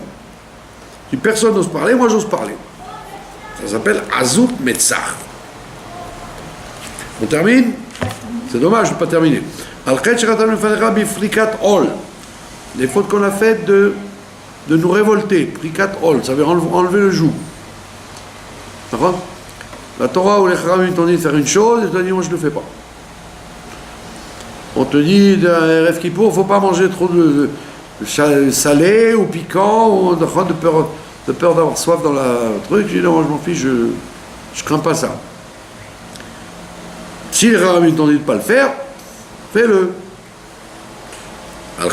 Si personne n'ose parler, moi j'ose parler. Ça s'appelle azut metzar. On termine? C'est dommage, je ne vais pas terminer. Les fautes qu'on a faites de nous révolter. Frikat ol, ça veut dire enlever le joug. D'accord? La Torah ou les Chachamim t'ont dit de faire une chose et tu as dit moi je ne le fais pas. On te dit dans Erev Kippour, il ne faut pas manger trop de salé ou piquant ou de peur d'avoir soif dans la truc. Je dis non, moi je m'en fiche, je ne crains pas ça. Si les Chachamim t'ont dit de ne pas le faire, fais-le. La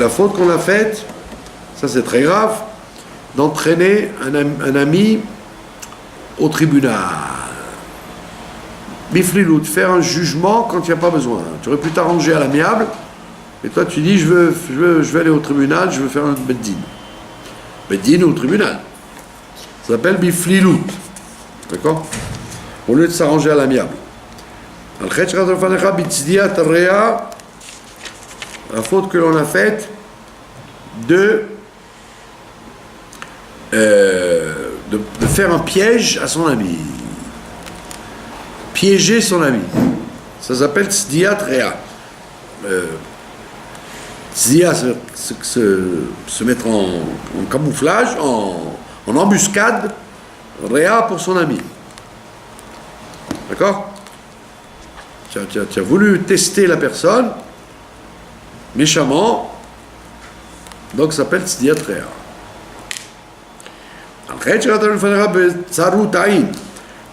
faute qu'on a faite, ça c'est très grave, d'entraîner un ami au tribunal. Biflilut, faire un jugement quand il n'y a pas besoin. Tu aurais pu t'arranger à l'amiable, et toi tu dis je veux aller au tribunal, je veux faire un beddin. Beddin ou au tribunal. Ça s'appelle biflilut. D'accord? Au lieu de s'arranger à l'amiable. La faute que l'on a faite de faire un piège à son ami. Piéger son ami. Ça s'appelle tzdiat rea. Tzdia, se mettre en camouflage, en embuscade. Rea pour son ami. D'accord? Tu as voulu tester la personne méchamment, donc ça s'appelle tzdiat rea.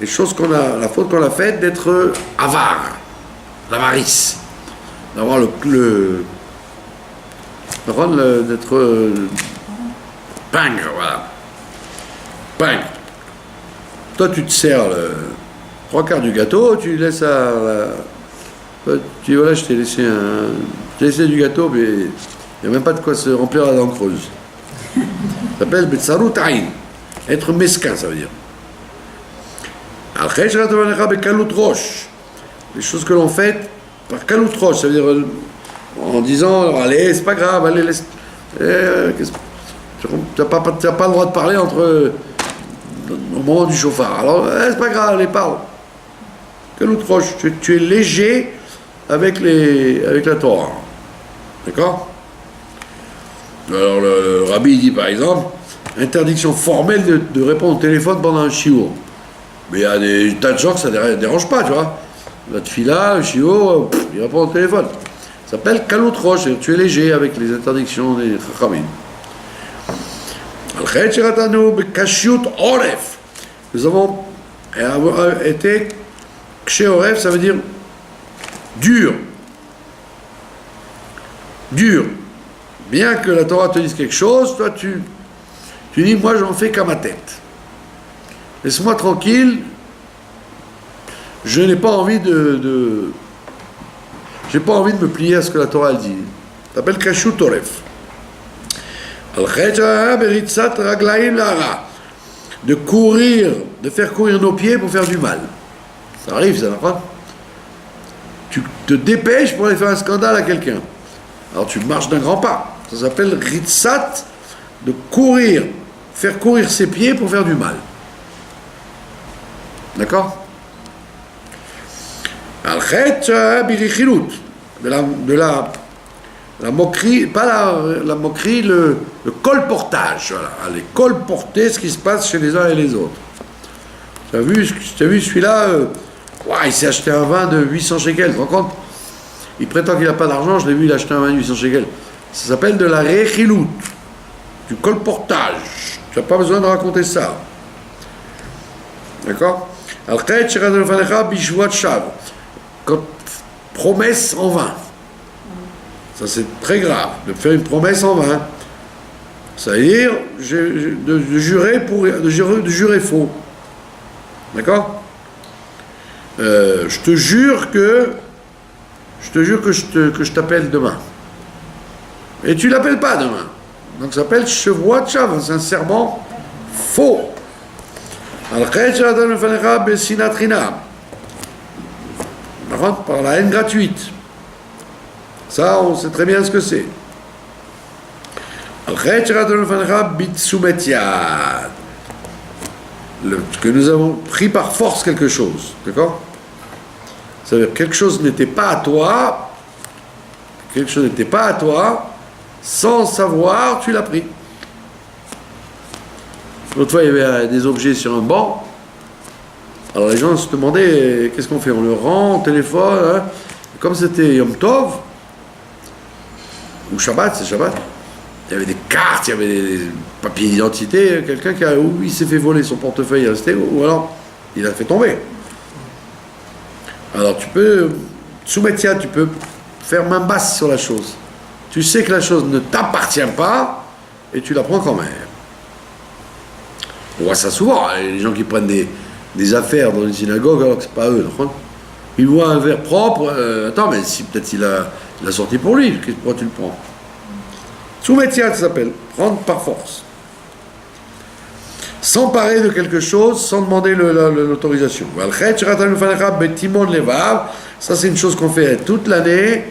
Les choses la faute qu'on a faite d'être avare, l'avarice, d'avoir d'être pingre, voilà. Pingre. Toi tu te sers le 3/4 du gâteau, tu laisses tu dis voilà, je t'ai laissé du gâteau, mais il n'y a même pas de quoi se remplir la dent creuse. Ça s'appelle Betsarut Aïn. Être mesquin, ça veut dire. Les choses que l'on fait par kalut rosh, ça veut dire en disant allez, c'est pas grave, allez, laisse. Tu n'as pas le droit de parler au moment du chauffard. Alors, c'est pas grave, allez, parle. Kalut rosh, tu es léger avec la Torah. D'accord? Alors, le rabbi dit par exemple interdiction formelle de répondre au téléphone pendant un shiur. Mais il y a des tas de gens que ça ne dérange pas, tu vois. La tfila, le shiur, il répond au téléphone. Ça s'appelle kalut rosh, tu es léger avec les interdictions des chachamim. Nous avons été kshe oref, ça veut dire dur. Dur. Bien que la Torah te dise quelque chose, toi tu dis moi j'en fais qu'à ma tête. Laisse-moi tranquille. Je n'ai pas envie j'ai pas envie de me plier à ce que la Torah dit. Ça s'appelle kashut oref. De courir, de faire courir nos pieds pour faire du mal. Ça arrive, ça va pas. Tu te dépêches pour aller faire un scandale à quelqu'un. Alors tu marches d'un grand pas. Ça s'appelle ritzat, de courir, faire courir ses pieds pour faire du mal. D'accord? De la moquerie, pas la moquerie, le colportage. Voilà. Aller colporter ce qui se passe chez les uns et les autres. Tu as vu celui-là, il s'est acheté un vin de 800 shekels, tu te rends compte? Il prétend qu'il n'a pas d'argent, je l'ai vu, il a acheté un vin de 800 shekels. Ça s'appelle de la rechilut, du colportage. Tu n'as pas besoin de raconter ça. D'accord? Quand promesse en vain. Ça, c'est très grave, de faire une promesse en vain. Ça veut dire de jurer faux. D'accord? Je te jure que je t'appelle demain. Et tu l'appelles pas demain. Donc ça s'appelle Chevoat Shav, c'est un serment faux. Par la haine gratuite. Ça, on sait très bien ce que c'est. Que nous avons pris par force quelque chose, d'accord? C'est-à-dire quelque chose n'était pas à toi, sans savoir, tu l'as pris. L'autre fois, il y avait des objets sur un banc. Alors les gens se demandaient, qu'est-ce qu'on fait? On le rend, on téléphone, hein? Comme c'était Yom Tov, ou Shabbat, c'est Shabbat, il y avait des cartes, il y avait des papiers d'identité, quelqu'un il s'est fait voler son portefeuille, ou alors il a fait tomber. Alors tu peux faire main basse sur la chose. Tu sais que la chose ne t'appartient pas et tu la prends quand même. On voit ça souvent, hein, les gens qui prennent des affaires dans une synagogue alors que c'est pas eux. Ils voient un verre propre, attends, mais si peut-être il a sorti pour lui, pourquoi tu le prends? Soumettia, ça s'appelle, prendre par force. S'emparer de quelque chose sans demander l'autorisation. Ça, c'est une chose qu'on fait toute l'année.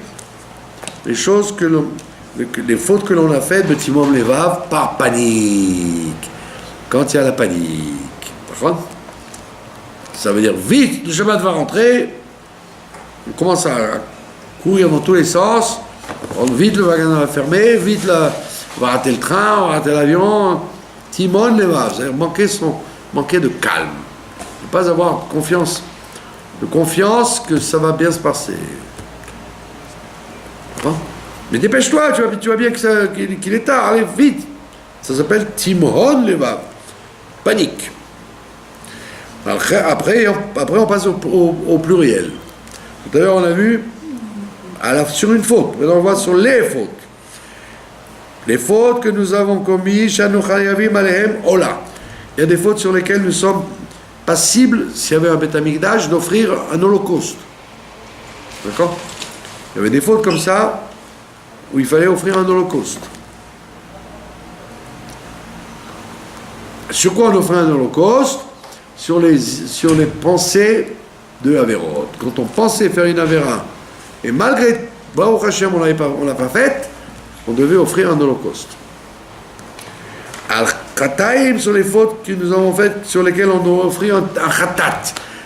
Les fautes que l'on a faites, Betimon Levav, par panique. Quand il y a la panique. Ça veut dire vite, le Shabbat va rentrer. On commence à courir dans tous les sens. Vite, le wagon va fermer. Vite, on va rater le train, on va rater l'avion. Timon Levav, c'est-à-dire manquer de calme. Ne pas avoir confiance que ça va bien se passer. Mais dépêche-toi, tu vois bien qu'il est tard, allez, vite. Ça s'appelle Timon Levav. Panique. Après on passe au pluriel. Tout à l'heure, on a vu sur une faute. Maintenant, on voit sur les fautes. Les fautes que nous avons commises, il y a des fautes sur lesquelles nous sommes passibles, s'il y avait un Beth Amikdash, d'offrir un holocauste. D'accord? Il y avait des fautes comme ça, où il fallait offrir un holocauste. Sur quoi on offrait un holocauste? Sur les pensées de Averot. Quand on pensait faire une Avera, et malgré, Baruch Hashem, on l'a pas faite, on devait offrir un holocauste. Al-Khataim, sur les fautes que nous avons faites, sur lesquelles on doit offrir un Khatat.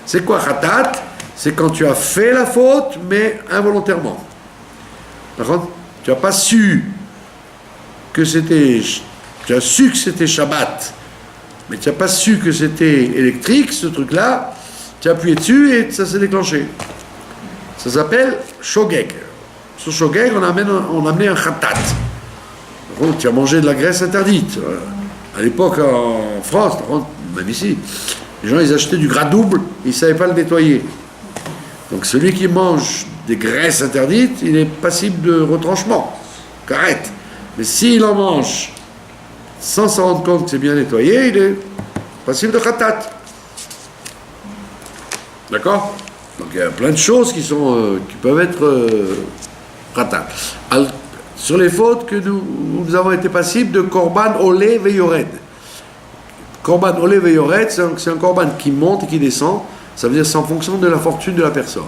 C'est quoi Khatat? C'est quand tu as fait la faute, mais involontairement. D'accord? Tu n'as pas su que c'était... Tu as su que c'était Shabbat, mais tu n'as pas su que c'était électrique, ce truc-là. Tu as appuyé dessus et ça s'est déclenché. Ça s'appelle Shogeg. Sur Shogeg, on a amené un Khatat. Donc, tu as mangé de la graisse interdite. À l'époque, en France, même ici, les gens, ils achetaient du gras double, ils ne savaient pas le nettoyer. Donc, celui qui mange des graisses interdites, il est passible de retranchement. Carrette. Mais s'il en mange sans s'en rendre compte que c'est bien nettoyé, il est passible de khatat. D'accord? Donc il y a plein de choses qui peuvent être khatat. Sur les fautes que nous avons été passibles de korban olé veyored. Korban olé veyored, c'est un korban qui monte et qui descend. Ça veut dire c'est en fonction de la fortune de la personne.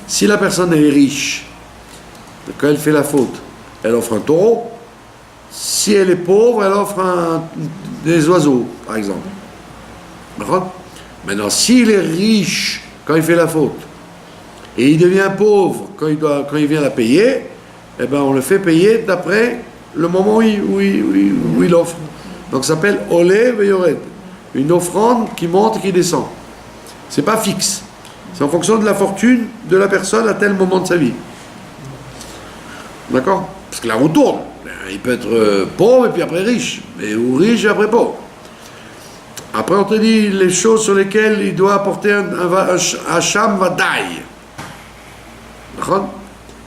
Si la personne est riche, quand elle fait la faute, elle offre un taureau. Si elle est pauvre, elle offre des oiseaux, par exemple. D'accord? Maintenant, s'il est riche quand il fait la faute, et il devient pauvre quand il vient la payer, eh ben on le fait payer d'après le moment où il offre. Donc ça s'appelle Olé Veyored. Une offrande qui monte et qui descend. C'est pas fixe. C'est en fonction de la fortune de la personne à tel moment de sa vie. D'accord? Parce que la roue tourne. Il peut être pauvre et puis après riche, ou riche et après pauvre. Après, on te dit les choses sur lesquelles il doit apporter un Hacham Vadaï.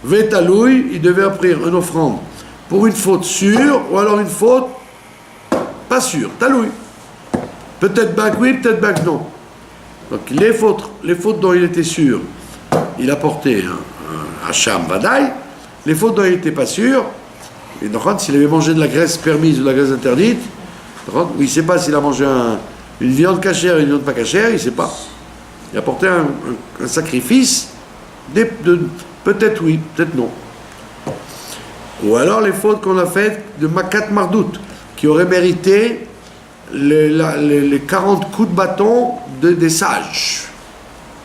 Vétaloui, il devait offrir une offrande pour une faute sûre ou alors une faute pas sûre. Taloui. Peut-être bien que oui, peut-être bien que non. Donc les fautes dont il était sûr, il apportait un Hacham Vadaï. Les fautes dont il n'était pas sûr, et donc s'il avait mangé de la graisse permise ou de la graisse interdite, donc, il ne sait pas s'il a mangé une viande cachère ou une viande pas cachère, il ne sait pas. Il apportait un sacrifice, peut-être oui, peut-être non. Ou alors les fautes qu'on a faites de Makat Mardout, qui auraient mérité les 40 coups de bâton des sages.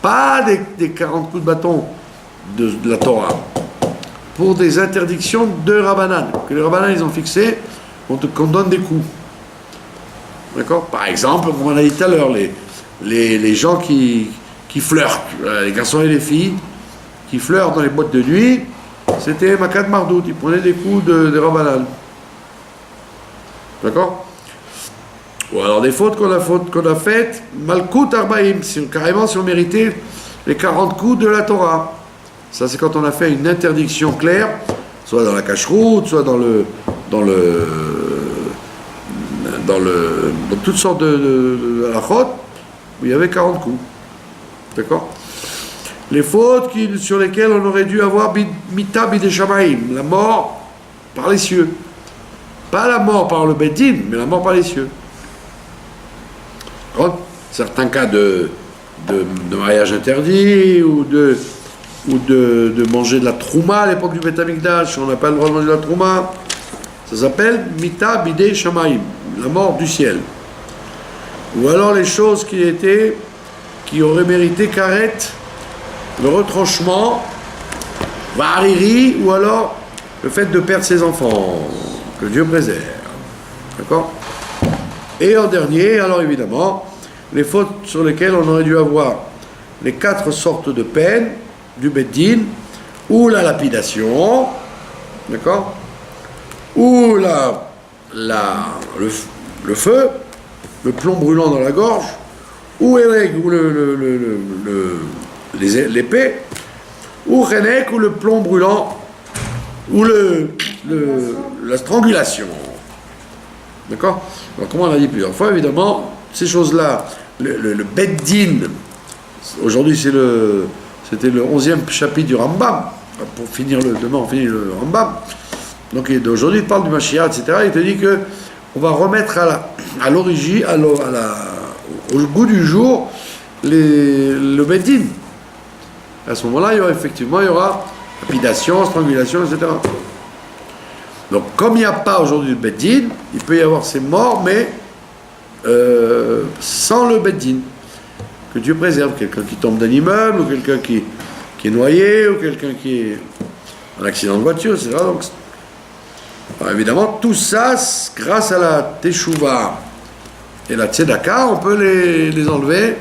Pas des 40 coups de bâton de la Torah. Pour des interdictions de Rabbanan, que les Rabbanan ils ont fixé, qu'on donne des coups. D'accord? Par exemple, comme on a dit tout à l'heure, les gens qui flirtent, les garçons et les filles, qui flirtent dans les boîtes de nuit, c'était Makat Mardout, ils prenaient des coups de Rabbanan. D'accord? Ou alors des fautes qu'on a faites, Malkout Arbaïm, carrément si on méritait les 40 coups de la Torah. Ça c'est quand on a fait une interdiction claire, soit dans la cacheroute, soit dans toutes sortes de halachot, où il y avait 40 coups. D'accord? Les fautes sur lesquelles on aurait dû avoir mita bideshamaim, la mort par les cieux. Pas la mort par le Beddin, mais la mort par les cieux. Certains cas de mariage interdit ou de manger de la trouma à l'époque du Beth Amikdash, on n'a pas le droit de manger de la trouma, ça s'appelle mita bidei shamaim, la mort du ciel. Ou alors les choses qui auraient mérité karet, le retranchement, variri, ou alors le fait de perdre ses enfants, que Dieu préserve. D'accord? Et en dernier, alors évidemment, les fautes sur lesquelles on aurait dû avoir les 4 sortes de peines du Beddin, ou la lapidation, d'accord, ou le feu, le plomb brûlant dans la gorge, ou l'épée, ou Renek, ou le plomb brûlant, ou la strangulation. D'accord? Alors, comment on a dit plusieurs fois, évidemment, ces choses-là, le Beddin, aujourd'hui c'était le 11e chapitre du Rambam, pour finir demain on finit le Rambam, donc aujourd'hui il parle du Mashiach, etc., il te dit que on va remettre à l'origine, au goût du jour, le Beddin. À ce moment-là, il y aura lapidation, strangulation, etc. Donc, comme il n'y a pas aujourd'hui le Beddin, il peut y avoir ces morts, mais sans le Beddin. Que Dieu préserve, quelqu'un qui tombe d'un immeuble, ou quelqu'un qui est noyé, ou quelqu'un qui est en accident de voiture, etc. Donc, alors évidemment, tout ça, grâce à la Teshuvah et la Tzedaka, on peut les enlever,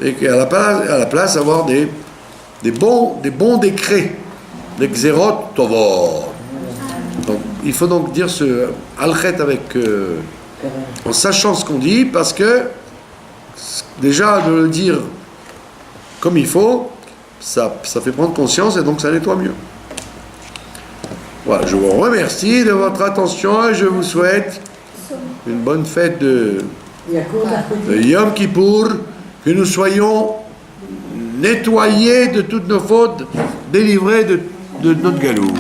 et qu'à la place avoir des bons décrets, des Xerot Tovot. Donc, il faut donc dire ce Alchet en sachant ce qu'on dit, parce que déjà de le dire comme il faut, ça fait prendre conscience et donc ça nettoie mieux. Voilà, je vous remercie de votre attention et je vous souhaite une bonne fête de Yom Kippour, que nous soyons nettoyés de toutes nos fautes, délivrés de notre galoute.